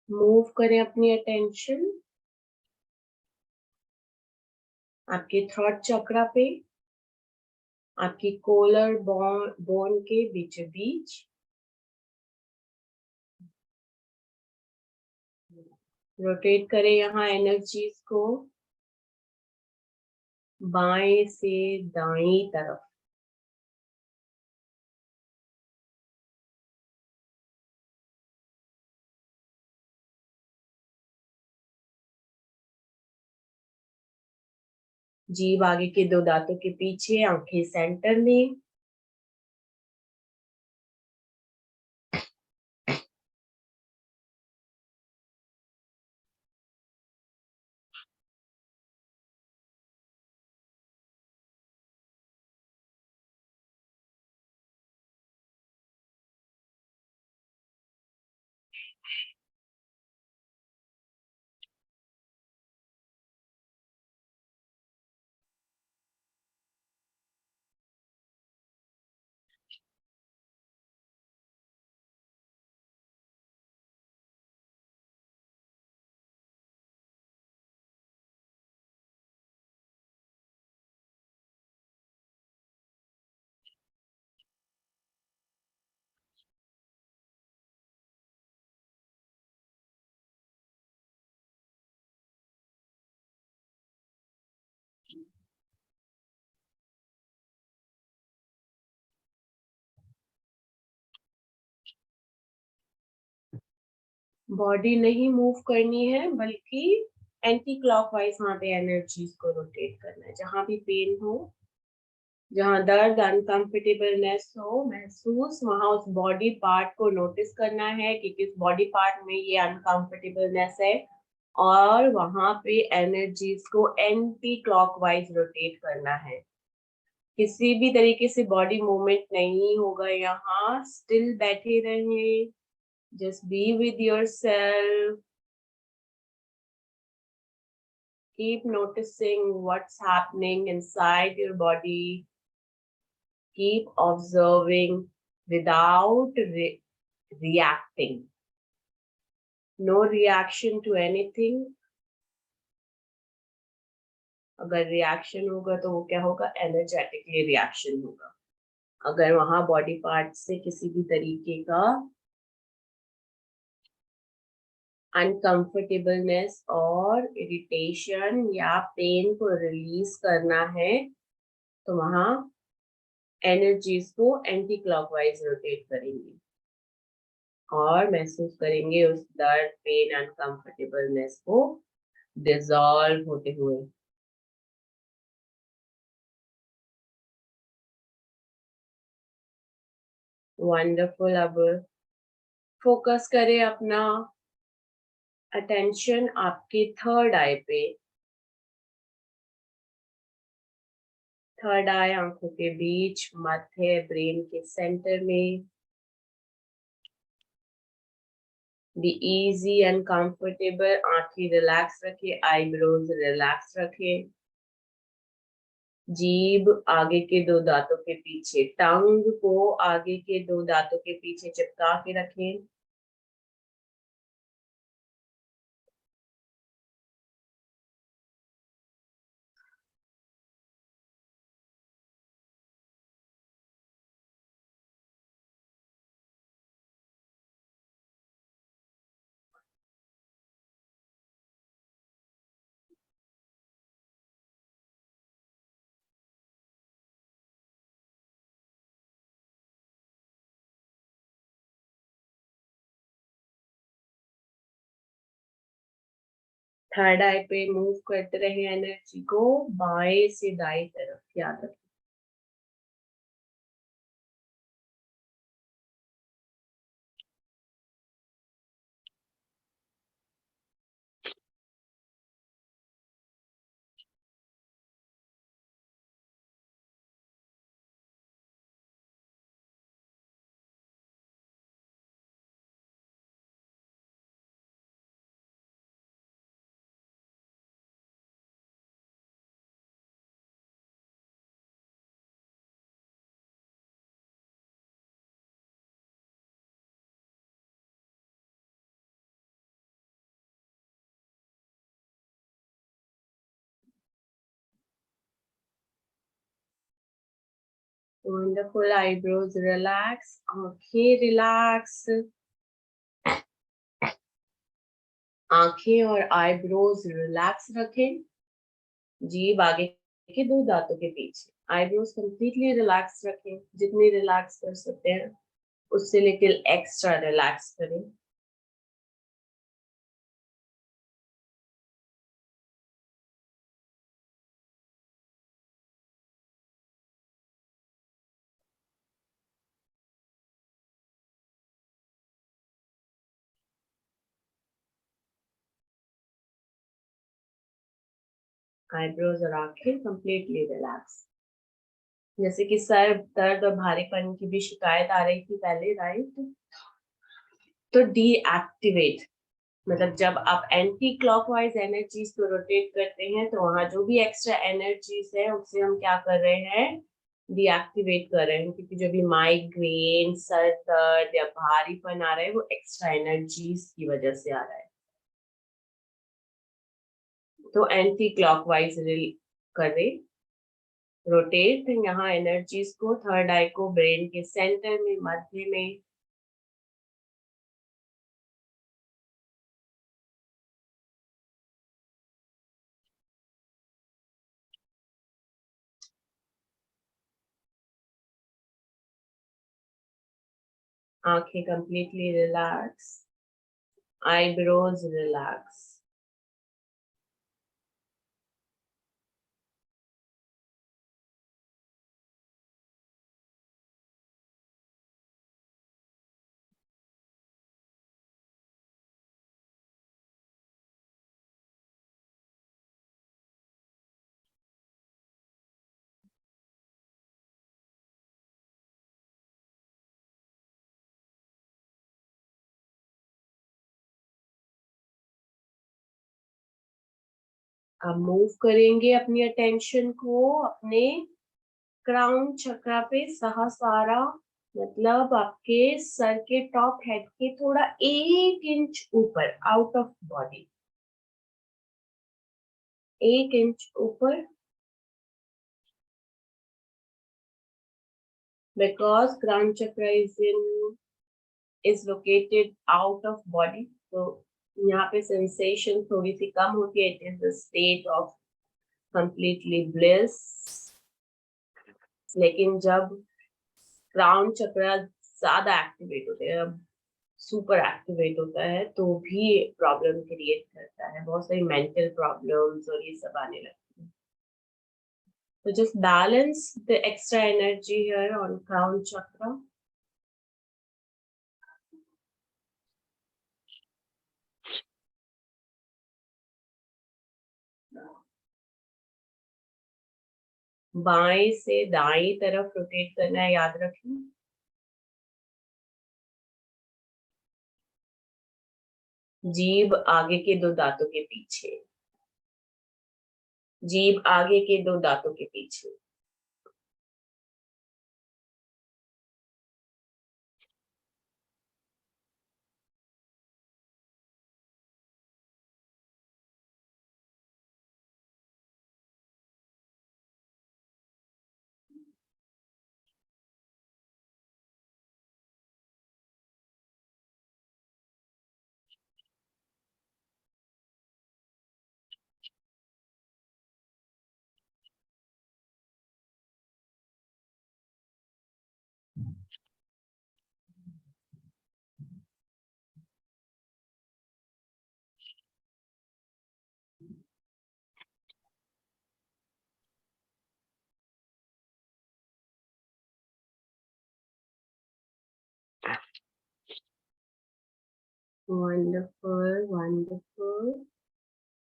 मूव करें अपनी अटेंशन आपके थ्रोट चक्रा पे, आपकी कोलर बोन के बीचों बीच। रोटेट करें यहाँ एनर्जीज को बाएं से दाईं तरफ। जीभ आगे के दो दांतों के पीछे, आंखें सेंटर में। बॉडी नहीं मूव करनी है, बल्कि एंटी क्लॉकवाइज वहां पे एनर्जीज को रोटेट करना है। जहां भी पेन हो, जहां दर्द, अनकंफर्टेबलनेस हो महसूस, वहां उस बॉडी पार्ट को नोटिस करना है कि किस बॉडी पार्ट में ये अनकंफर्टेबलनेस है, और वहां पे एनर्जीज को एंटी क्लॉकवाइज रोटेट करना है। किसी भी तरीके से बॉडी मूवमेंट नहीं होगा यहाँ, स्टिल बैठे रहें, just be with yourself, keep noticing what's happening inside your body, keep observing without reacting, no reaction to anything. अगर रिएक्शन होगा तो वो क्या होगा, एनर्जेटिकली रिएक्शन होगा। अगर वहां बॉडी पार्ट से किसी भी तरीके का अनकंफर्टेबलनेस और इरिटेशन या पेन को रिलीज करना है, तो वहां एनर्जीज को एंटी क्लॉकवाइज रोटेट करेंगे और महसूस करेंगे उस दर्द, पेन, अनकंफर्टेबलनेस को डिसॉल्व होते हुए। वंडरफुल। अब फोकस करें अपना अटेंशन आपके थर्ड आई पे, थर्ड आई आंखों के बीच, मध्य ब्रेन के सेंटर में। बी इजी एंड कंफर्टेबल, आंखें रिलैक्स रखें, आईब्रोज रिलैक्स रखें, जीभ आगे के दो दांतों के पीछे, टंग को आगे के दो दांतों के पीछे चिपका के रखें। थर्ड आई पे मूव करते रहे एनर्जी को बाएं से दाएं तरफ, याद रखें। वंडरफुल, आईब्रोज रिलैक्स, आंखें रिलैक्स, आंखें और आईब्रोज रिलैक्स रखें, जीभ आगे के दो दांतों के पीछे, आईब्रोज कंप्लीटली रिलैक्स रखें, जितनी रिलैक्स कर सकते हैं उससे लेकर एक्स्ट्रा रिलैक्स करें। आईब्रोज और आंखें कंप्लीटली रिलैक्स। जैसे कि सर दर्द और भारीपन की भी शिकायत आ रही थी पहले, राइट? तो डीएक्टिवेट, मतलब जब आप एंटी क्लॉकवाइज एनर्जीज को रोटेट करते हैं तो वहां जो भी एक्स्ट्रा एनर्जीज है उससे हम क्या कर रहे हैं, डीएक्टिवेट कर रहे हैं, क्योंकि जो भी माइग्रेन, सर दर्द या भारीपन आ रहा है वो एक्स्ट्रा एनर्जीज की वजह से आ रहा है। तो एंटी क्लॉकवाइज करे, रोटेट यहाँ एनर्जीज को, थर्ड आई को ब्रेन के सेंटर में, मध्य में, आंखें कंप्लीटली रिलैक्स, आईब्रोज रिलैक्स। अब मूव करेंगे अपनी अटेंशन को अपने क्राउन चक्रा पे, सहस्रारा, मतलब आपके सर के टॉप हेड के थोड़ा 1 इंच ऊपर, आउट ऑफ बॉडी, 1 इंच ऊपर, because crown chakra is located out of body, तो यहाँ पे सेंसेशन थोड़ी सी कम होती है। It is the state of completely bliss. लेकिन जब क्राउन चक्रा ज्यादा एक्टिवेट होते हैं, सुपर एक्टिवेट होता है, तो भी प्रॉब्लम क्रिएट करता है, बहुत सारी मेंटल प्रॉब्लम्स और ये सब आने लगती है। तो just balance the extra energy here on crown chakra. बाएं से दाएं तरफ रोटेट करना है, याद रखें। जीभ आगे के दो दांतों के पीछे, जीभ आगे के दो दांतों के पीछे। Wonderful wonderful.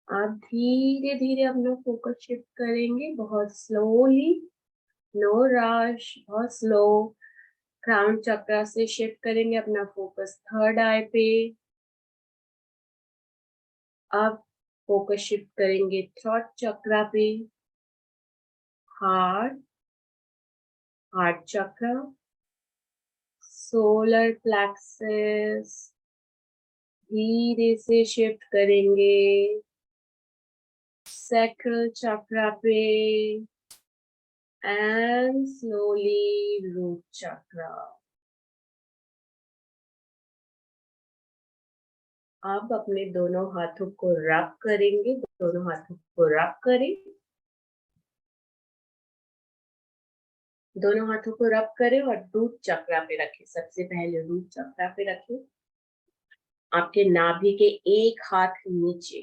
आप धीरे धीरे अपना फोकस शिफ्ट करेंगे, बहुत स्लोली, नो रश, बहुत स्लो। क्राउन चक्र से शिफ्ट करेंगे अपना फोकस थर्ड आई पे। अब फोकस शिफ्ट करेंगे थ्रोट चक्र पे, हार्ट, हार्ट चक्र, सोलर प्लेक्सस। धीरे से शिफ्ट करेंगे सैक्रल चक्र पे एंड स्लोली रूट चक्र। अब अपने दोनों हाथों को रब करेंगे, दोनों हाथों को रब करें, दोनों हाथों को रब करें और रूट चक्र पे रखें। सबसे पहले रूट चक्र पे रखें, आपके नाभि के एक हाथ नीचे।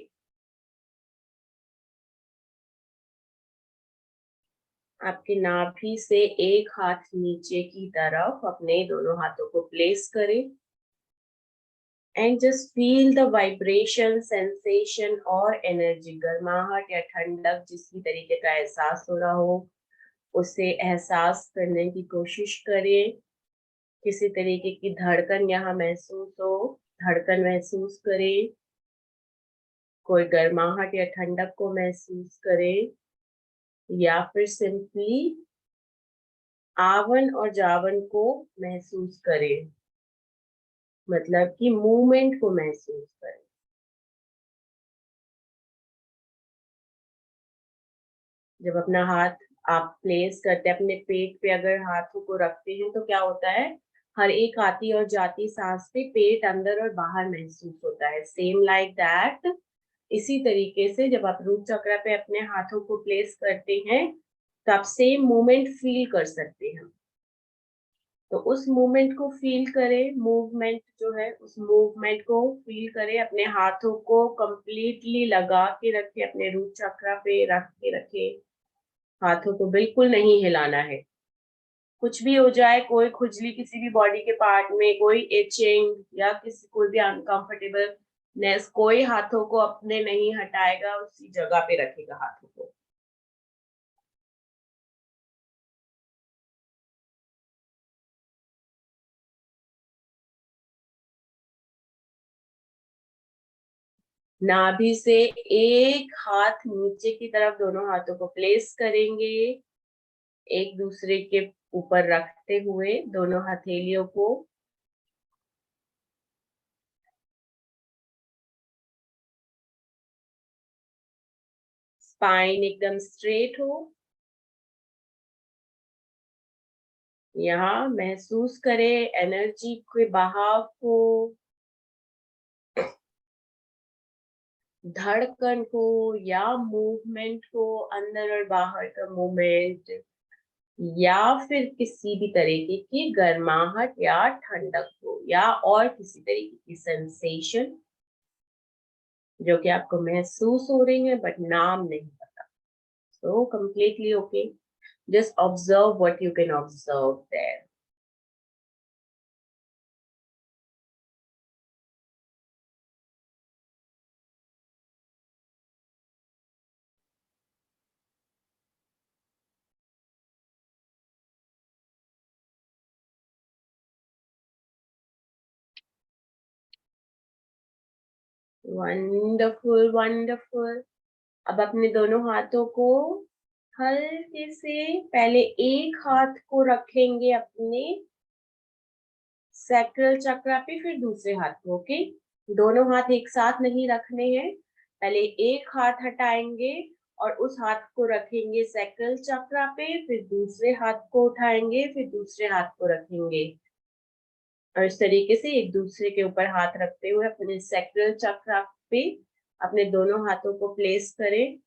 आपके नाभि से एक हाथ नीचे की तरफ अपने दोनों हाथों को प्लेस करें and just feel the vibration, sensation और एनर्जी। गर्माहट या ठंडक जिस भी तरीके का एहसास हो रहा हो उसे एहसास करने की कोशिश करें। किसी तरीके की धड़कन यहाँ महसूस हो, धड़कन महसूस करें। कोई गर्माहट या ठंडक को महसूस करें या फिर सिंपली आवन और जावन को महसूस करें, मतलब कि मूवमेंट को महसूस करें। जब अपना हाथ आप प्लेस करते हैं अपने पेट पे, अगर हाथों को रखते हैं तो क्या होता है, हर एक आती और जाती सांस पे पेट अंदर और बाहर महसूस होता है। सेम लाइक दैट, इसी तरीके से जब आप रूट चक्र पे अपने हाथों को प्लेस करते हैं तो आप सेम मूवमेंट फील कर सकते हैं। तो उस मूवमेंट को फील करें, मूवमेंट जो है उस मूवमेंट को फील करें। अपने हाथों को कंप्लीटली लगा के रखें, अपने रूट चक्र पे रख के रखें। हाथों को बिल्कुल नहीं हिलाना है। कुछ भी हो जाए, कोई खुजली किसी भी बॉडी के पार्ट में, कोई इचिंग या किसी कोई भी अनकंफर्टेबलनेस, कोई हाथों को अपने नहीं हटाएगा, उसी जगह पे रखेगा हाथों को। नाभि से एक हाथ नीचे की तरफ दोनों हाथों को प्लेस करेंगे, एक दूसरे के ऊपर रखते हुए दोनों हथेलियों को। स्पाइन एकदम स्ट्रेट हो। यहाँ महसूस करें एनर्जी के बहाव को, धड़कन को या मूवमेंट को, अंदर और बाहर का मूवमेंट, या फिर किसी भी तरीके की गर्माहट या ठंडक को, या और किसी तरीके की सेंसेशन जो कि आपको महसूस हो रही है बट नाम नहीं पता। So completely okay, just observe what you can observe there. Wonderful wonderful. अब अपने दोनों हाथों को हल्के से, पहले एक हाथ को रखेंगे अपने सैक्रल चक्रा पे, फिर दूसरे हाथ को। ओके, दोनों हाथ एक साथ नहीं रखने हैं। पहले एक हाथ हटाएंगे और उस हाथ को रखेंगे सैक्रल चक्रा पे, फिर दूसरे हाथ को उठाएंगे, फिर दूसरे हाथ को रखेंगे, और इस तरीके से एक दूसरे के ऊपर हाथ रखते हुए अपने सैक्रल चक्रा पे अपने दोनों हाथों को प्लेस करें।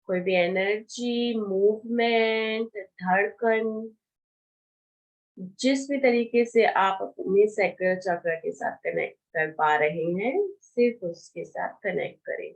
कोई भी एनर्जी, मूवमेंट, धड़कन, जिस भी तरीके से आप अपने सैक्रल चक्र के साथ कनेक्ट कर पा रहे हैं, सिर्फ उसके साथ कनेक्ट करें।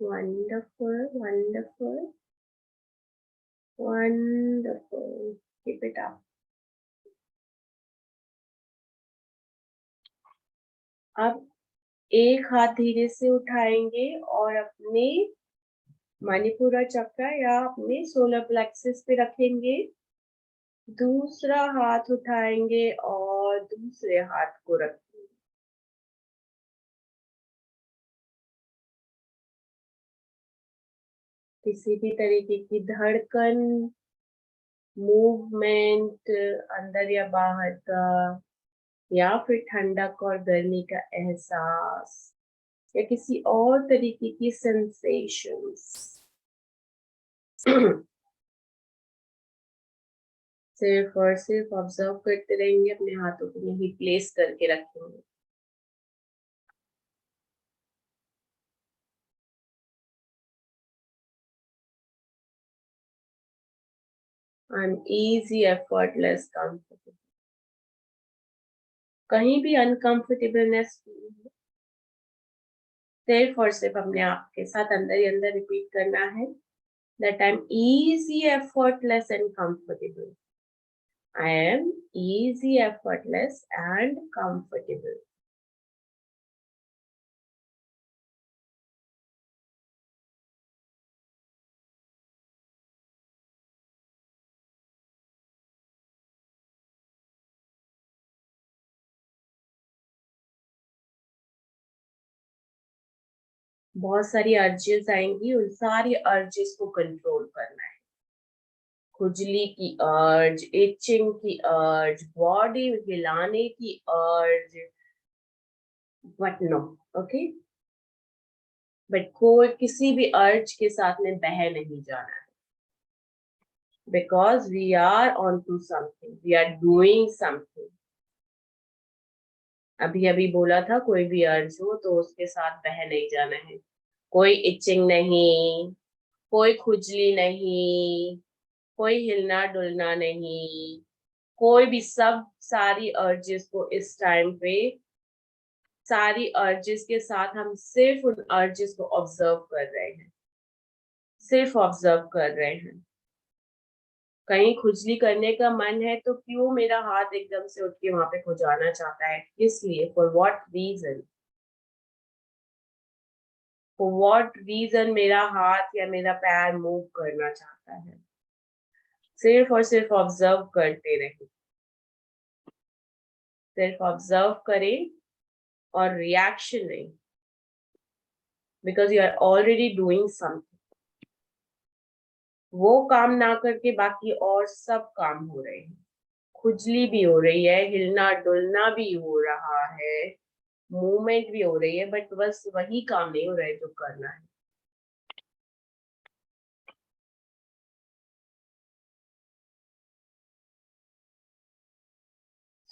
Wonderful, wonderful, wonderful. Keep it up. अब एक हाथ धीरे से उठाएंगे और अपने मणिपुरा चक्र या अपने सोलर प्लेक्सस पे रखेंगे। दूसरा हाथ उठाएंगे और दूसरे हाथ को रखेंगे। किसी भी तरीके की धड़कन, मूवमेंट, अंदर या बाहर का, या फिर ठंडक और गर्मी का एहसास, या किसी और तरीके की सेंसेशंस सिर्फ और सिर्फ ऑब्जर्व करते रहेंगे, अपने हाथों को यहीं प्लेस करके रखेंगे। Uneasy, effortless, comfortable। कहीं भी अनकंफर्टेबलनेस सिर्फ और सिर्फ अपने आप के साथ अंदर ही अंदर रिपीट करना है, that I'm easy, effortless and comfortable। I am easy, effortless and comfortable। बहुत सारी अर्जेस आएंगी, उन सारी अर्जेस को कंट्रोल करना है। खुजली की अर्ज, इचिंग की अर्ज, बॉडी हिलाने की अर्ज, बट नो, ओके। बट कोई किसी भी अर्ज के साथ में बह नहीं जाना है, because we are on to something, we are doing something. अभी अभी बोला था कोई भी अर्ज हो तो उसके साथ बह नहीं जाना है। कोई इचिंग नहीं, कोई खुजली नहीं, कोई हिलना डुलना नहीं, कोई भी, सब सारी अर्जेस को इस टाइम पे, सारी अर्जेस के साथ हम सिर्फ उन अर्जेस को ऑब्जर्व कर रहे हैं, सिर्फ ऑब्जर्व कर रहे हैं। कहीं खुजली करने का मन है तो क्यों मेरा हाथ एकदम से उठ के वहां पे खुजाना चाहता है, किस लिए, for what reason, for what reason मेरा हाथ या मेरा पैर मूव करना चाहता है। सिर्फ और सिर्फ ऑब्जर्व करते रहे, सिर्फ ऑब्जर्व करें और रिएक्शन नहीं, because you are already doing something. वो काम ना करके बाकी और सब काम हो रहे हैं, खुजली भी हो रही है, हिलना डुलना भी हो रहा है, मूवमेंट भी हो रही है, बट बस वही काम नहीं हो रहा है जो करना है।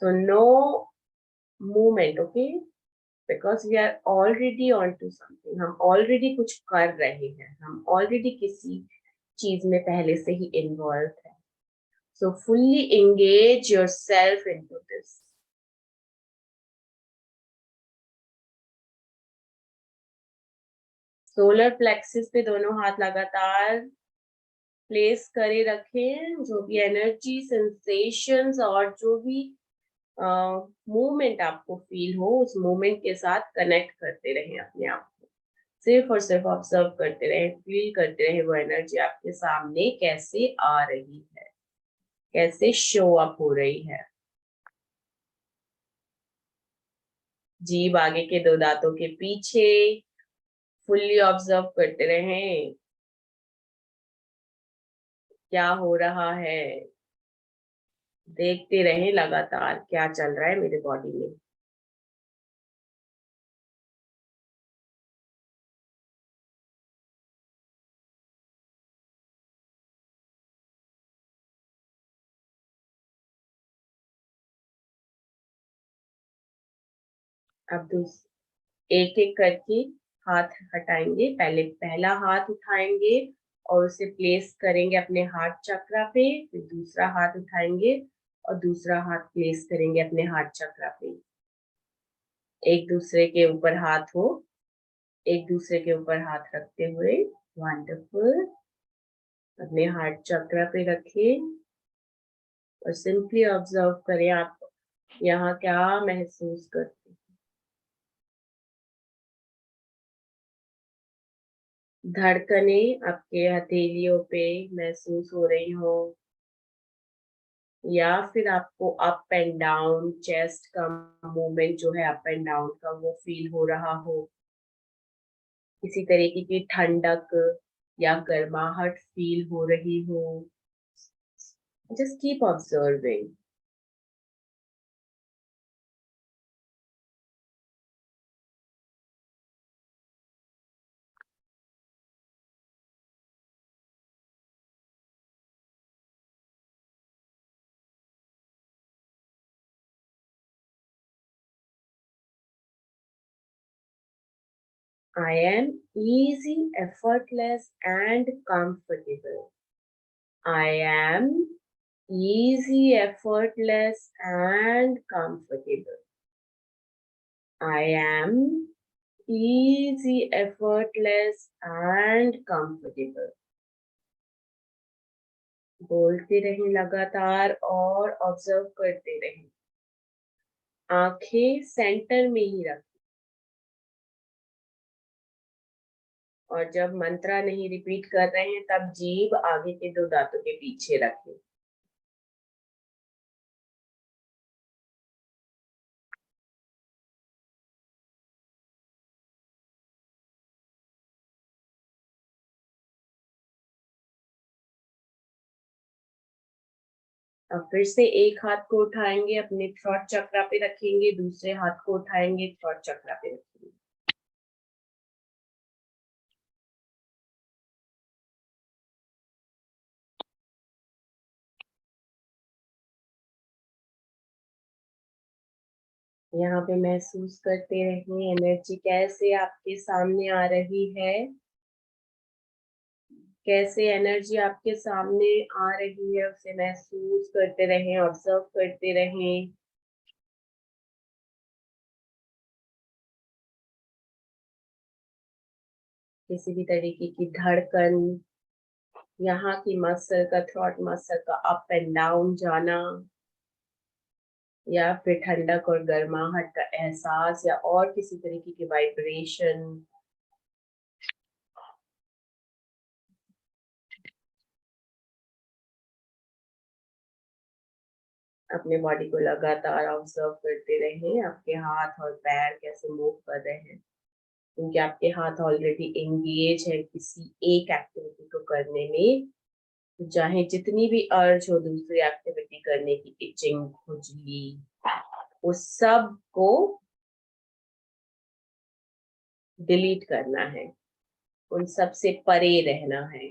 So no movement, okay? Because we are already on to something। हम already कुछ कर रहे हैं, हम already किसी चीज में पहले से ही इन्वॉल्व है। So fully engage yourself into this. Solar plexus पे दोनों हाथ लगातार प्लेस करे रखें। जो भी एनर्जी, सेंसेशंस और जो भी मूवमेंट आपको फील हो, उस मूवमेंट के साथ कनेक्ट करते रहें अपने आप को। सिर्फ और सिर्फ ऑब्जर्व करते रहें, फील करते रहें वो एनर्जी आपके सामने कैसे आ रही है, कैसे शो अप हो रही है। जीभ आगे के 2 दांतों के पीछे, फुल्ली ऑब्जर्व करते रहें क्या हो रहा है। देखते रहें लगातार क्या चल रहा है मेरे बॉडी में। अब एक एक करके हाथ हटाएंगे। पहले पहला हाथ उठाएंगे और उसे प्लेस करेंगे अपने हार्ट चक्रा पे। फिर दूसरा हाथ उठाएंगे और दूसरा हाथ प्लेस करेंगे अपने हार्ट चक्रा पे। एक दूसरे के ऊपर हाथ हो, एक दूसरे के ऊपर हाथ रखते हुए। वंडरफुल। अपने हार्ट चक्रा पे रखें और सिंपली ऑब्जर्व करें आप यहाँ क्या महसूस करते हैं। धड़कने आपके हथेलियों पे महसूस हो रही हो, या फिर आपको अप एंड डाउन चेस्ट का मूवमेंट जो है अप एंड डाउन का वो फील हो रहा हो, किसी तरीके की ठंडक या गर्माहट फील हो रही हो। Just keep observing. I am easy, effortless, and comfortable. I am easy, effortless, and comfortable. I am easy, effortless, and comfortable. बोलते रहें लगातार और ऑब्जर्व करते रहें। आंखें सेंटर में ही रखें और जब मंत्रा नहीं रिपीट कर रहे हैं तब जीभ आगे के 2 दांतों के पीछे रखें। अब फिर से एक हाथ को उठाएंगे, अपने थ्रोट चक्रा पे रखेंगे, दूसरे हाथ को उठाएंगे, थ्रोट चक्रा पे रखेंगे। यहाँ पे महसूस करते रहिए एनर्जी कैसे आपके सामने आ रही है, कैसे एनर्जी आपके सामने आ रही है उसे महसूस करते रहें, ऑब्जर्व करते रहें। किसी भी तरीके की धड़कन, यहाँ की मसल का, थ्रोट मसल का अप एंड डाउन जाना, या फिर ठंडक और गर्माहट का एहसास, या और किसी तरीके की वाइब्रेशन। अपने बॉडी को लगातार ऑब्जर्व करते रहें, आपके हाथ और पैर कैसे मूव कर रहे हैं, क्योंकि आपके हाथ ऑलरेडी एंगेज है किसी एक एक्टिविटी को करने में। चाहे जितनी भी अर्ज हो दूसरी एक्टिविटी करने की, इचिंग, खुजली, उस सब को डिलीट करना है, उन सब से परे रहना है,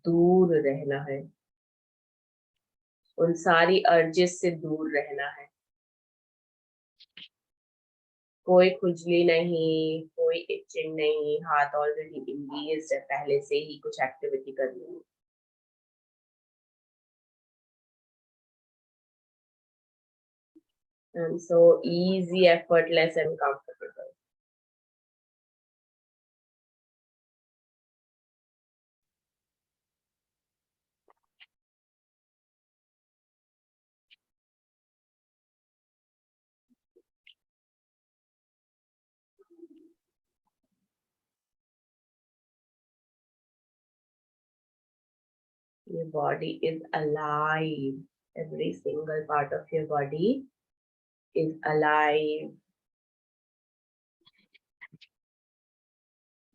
दूर रहना है, उन सारी अर्जेस से दूर रहना है। कोई खुजली नहीं, कोई इचिंग नहीं, हाथ ऑलरेडी इंगेज्ड है पहले से ही कुछ एक्टिविटी करने में। and so easy, effortless, and comfortable. Your body is alive. Every single part of your body is alive.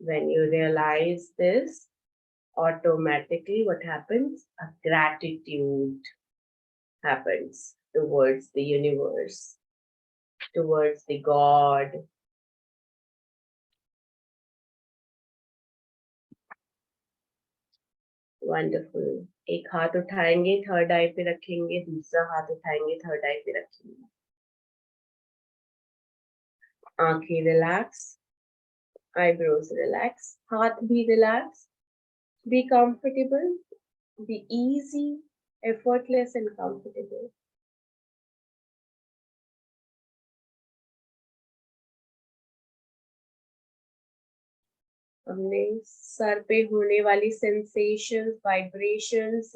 When you realize this, automatically what happens? A gratitude happens towards the universe, towards the God. Wonderful. एक हाथ उठाएंगे, third eye पे रखेंगे, दूसरा हाथ उठाएंगे, third eye पे रखेंगे. आंखें रिलैक्स, eyebrows relax, हाथ भी relax. Be comfortable, be easy, effortless and comfortable. हमने सर पे होने वाली सेंसेशंस, वाइब्रेशंस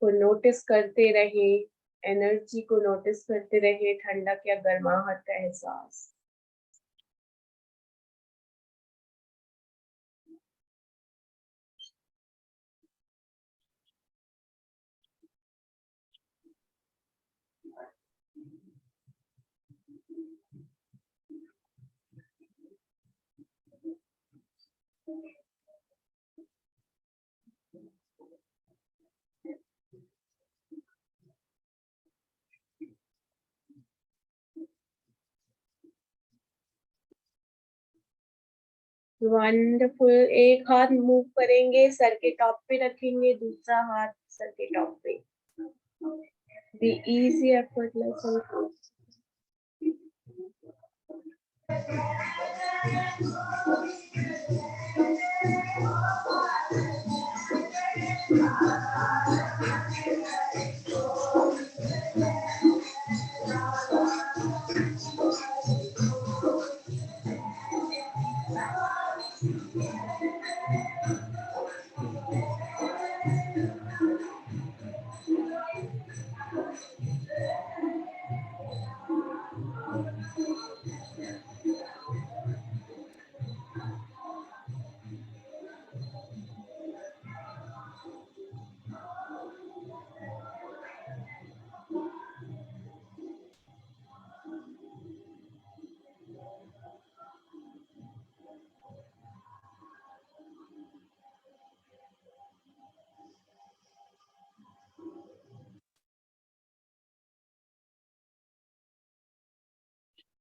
को नोटिस करते रहे, एनर्जी को नोटिस करते रहे, ठंडक या गर्माहट का एहसास. वंडरफुल. एक हाथ मूव करेंगे, सर के टॉप पे रखेंगे, दूसरा हाथ सर के टॉप पे. Be easy, effortless and comfortable.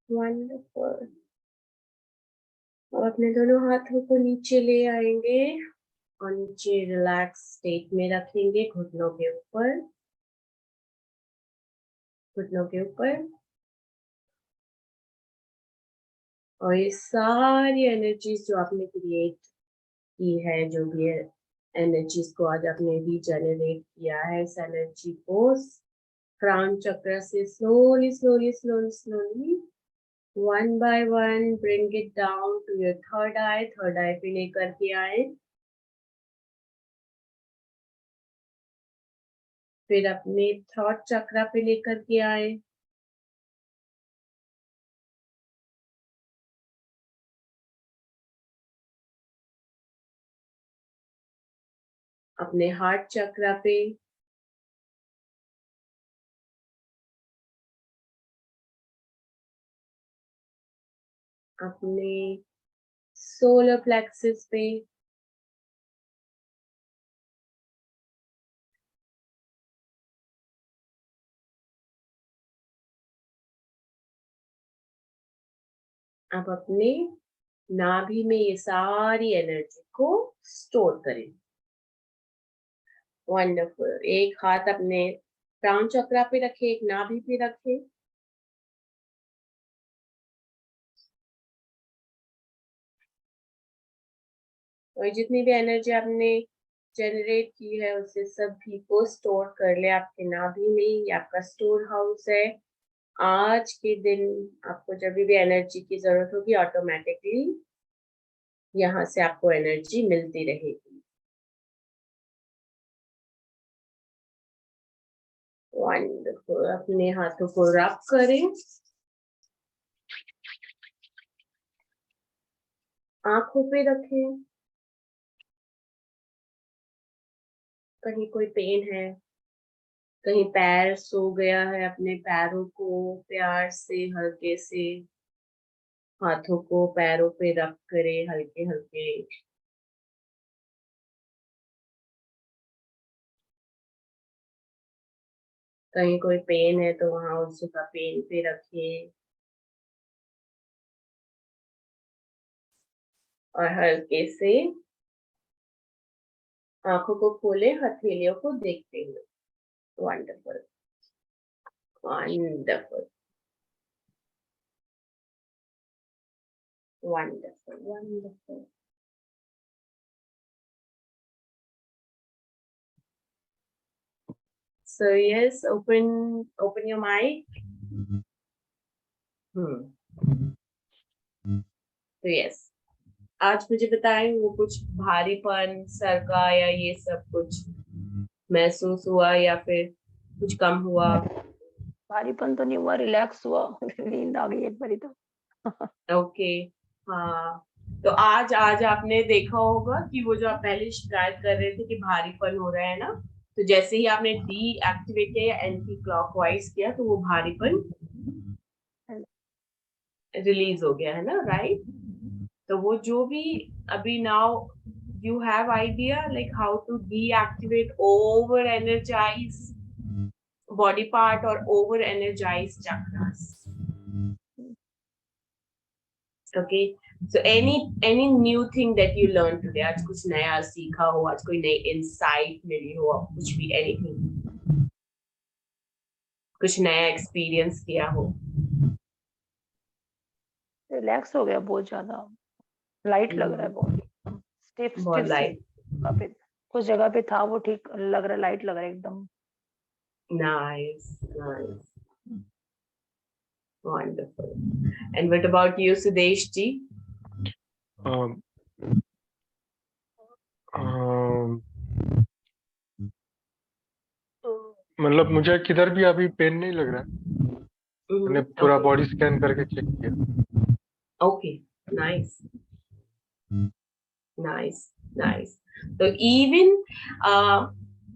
Wonderful. और अपने दोनों हाथों को नीचे ले आएंगे और नीचे रिलैक्स स्टेट में रखेंगे, घुटनों के ऊपर, घुटनों के ऊपर. और ये सारी एनर्जीज जो आपने क्रिएट की है, जो भी एनर्जीज को आज आपने रीजनरेट किया है, इस एनर्जी को क्राउन चक्र से slowly slowly slowly slowly one by one bring it down to your third eye. Third eye पे लेकर के आए, फिर अपने थ्रोट चक्र पे लेकर के आए, अपने हार्ट चक्र पे, अपने सोलर प्लेक्सस पे, अब अपने नाभि में ये सारी एनर्जी को स्टोर करें. वंडरफुल. एक हाथ अपने क्राउन चक्र पे रखे, एक नाभि पे रखे. और जितनी भी एनर्जी आपने जनरेट की है, उससे सभी को स्टोर कर ले आपके नाभि में. ये आपका स्टोर हाउस है. आज के दिन आपको जब भी एनर्जी की जरूरत होगी ऑटोमेटिकली यहाँ से आपको एनर्जी मिलती रहेगी। वंडरफुल। अपने हाथों को रब करें, आंखों पे रखें। कहीं कोई पेन है, कहीं पैर सो गया है, अपने पैरों को प्यार से हल्के से हाथों को पैरों पे रब करें, हल्के हल्के। कहीं कोई पेन है तो वहां उस जगह पेन पे रखें और हल्के से आंखों को खोले, हथेलियों को देखते हुए। Wonderful, wonderful, wonderful, wonderful. So yes, open your mic. So yes, आज मुझे बताएं वो कुछ भारीपन सर का या ये सब कुछ महसूस हुआ या फिर कुछ कम हुआ? भारीपन तो नहीं हुआ, रिलैक्स हुआ। नींद आ गई एक बारी तो। ओके, हाँ। तो आज आज आपने देखा होगा कि वो जो आप पहले शिकायत कर रहे थे कि भारीपन हो रहा है ना, तो जैसे ही आपने डीएक्टिवेट किया या एंटी क्लॉकवाइज किया तो वो भारीपन रिलीज हो गया है ना, राइट? तो वो जो भी अभी now you have idea like how to deactivate over energize body part or over energize chakras. Okay, so any new thing that you learned today? आज कुछ नया सीखा हो, आज कोई नई insight मिली हो, कुछ भी anything, कुछ नया experience किया हो? रिलैक्स हो गया बहुत ज्यादा, लाइट लग रहा है बॉडी, स्टिफ बहुत लाइट। कुछ जगह पे था वो ठीक लग रहा है, लाइट लग रहा है एकदम। Nice, nice, wonderful. And what about you, Sudesh ji? मतलब मुझे किधर भी अभी पेन नहीं लग रहा है। मैंने पूरा बॉडी स्कैन करके चेक किया। Okay, nice, nice, nice. तो इवन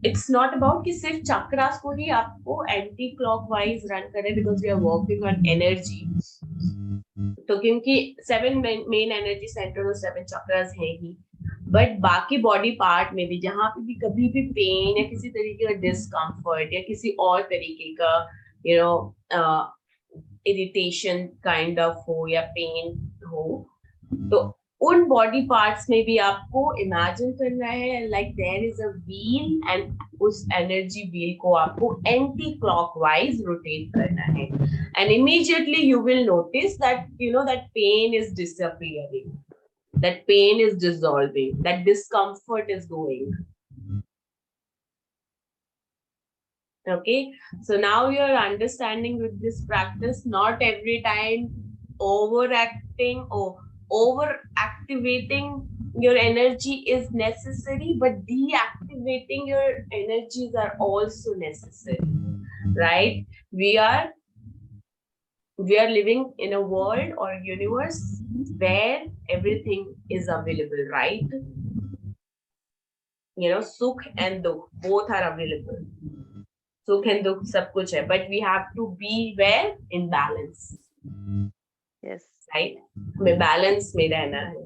इट्स नॉट अबाउट कि सिर्फ चक्रास को ही आपको एंटी क्लॉकवाइज रन करें, because we are working on energy. तो क्योंकि 7 मेन एनर्जी सेंटर और 7 चक्रास है ही, बट बाकी बॉडी पार्ट में भी जहां पे भी कभी भी पेन या किसी तरीके का डिस्कम्फर्ट या किसी और तरीके का इरिटेशन काइंड ऑफ हो या पेन हो, तो उन बॉडी पार्ट्स में भी आपको इमेजिन करना है like there is a wheel and उस एनर्जी व्हील को आपको एंटी क्लॉकवाइज रोटेट करना है, and immediately you will notice that that pain is disappearing, that pain is dissolving, that discomfort is going. Okay, so now you are understanding with this practice, not every time overacting or overactivating your energy is necessary, but deactivating your energies are also necessary, right? We are living in a world or a universe where everything is available, right? Sukh and dukh both are available. Sukh and dukh sab kuch hai, but we have to be where in balance. Yes, right? हमें balance में रहना है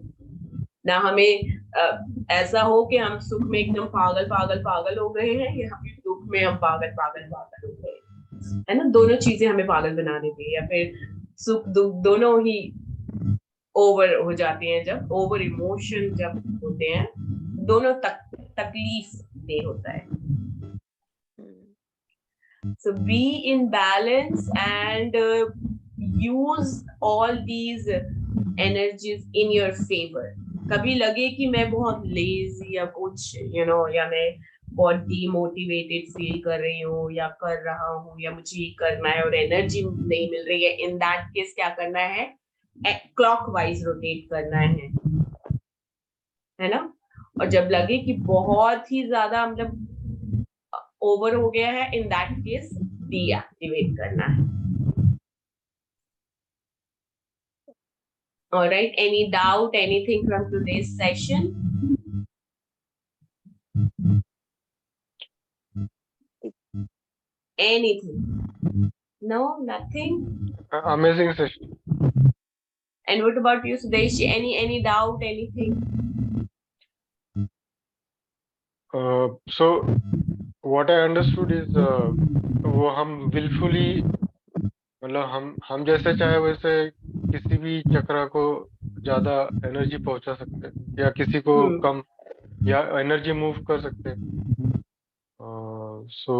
ना, हमें ऐसा हो कि हम सुख में एकदम पागल हो गए हैं या फिर दुख में हम पागल हो गए है ना। दोनों चीजें हमें पागल बना देती है, या फिर सुख दुख दोनों ही ओवर हो जाते हैं। जब ओवर इमोशन जब होते हैं, दोनों तकलीफ दे होता है। So be in balance and use all these energies in your favor. कभी लगे कि मैं बहुत लेजी या कुछ या मैं बहुत डीमोटिवेटेड फील कर रही हूँ या कर रहा हूँ या मुझे ये करना है और एनर्जी नहीं मिल रही है, इन दैट केस क्या करना है, क्लॉकवाइज रोटेट करना है ना। और जब लगे कि बहुत ही ज्यादा मतलब ओवर हो गया है, इन दैट केस डीएक्टिवेट करना है। All right, any doubt, anything from today's session? Anything? No, nothing. Amazing session. And what about you, Sudesh? Any doubt, anything? So what I understood is वो हम willfully मतलब हम जैसे चाहे वैसे किसी भी चक्र को ज्यादा एनर्जी पहुंचा सकते हैं या किसी को कम या एनर्जी मूव कर सकते हैं। सो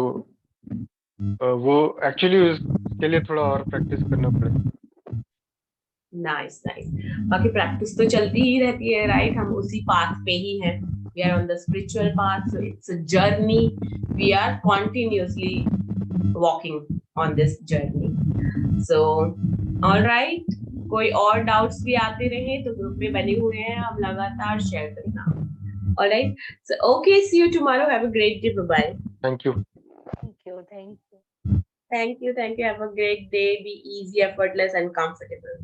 वो एक्चुअली उसके लिए थोड़ा और प्रैक्टिस करना पड़ेगा। Nice nice. बाकी प्रैक्टिस तो चलती ही रहती है, राइट? हम उसी पाथ पे ही हैं। We are on the spiritual path, so it's a journey. We are continuously walking on this journey. So alright, कोई और डाउट्स भी आते रहे तो ग्रुप में बने हुए हैं, हम लगातार शेयर करना। Alright, so okay, see you tomorrow, have a great day, bye bye. Thank you. Thank you. Have a great day. Be easy, effortless, and comfortable.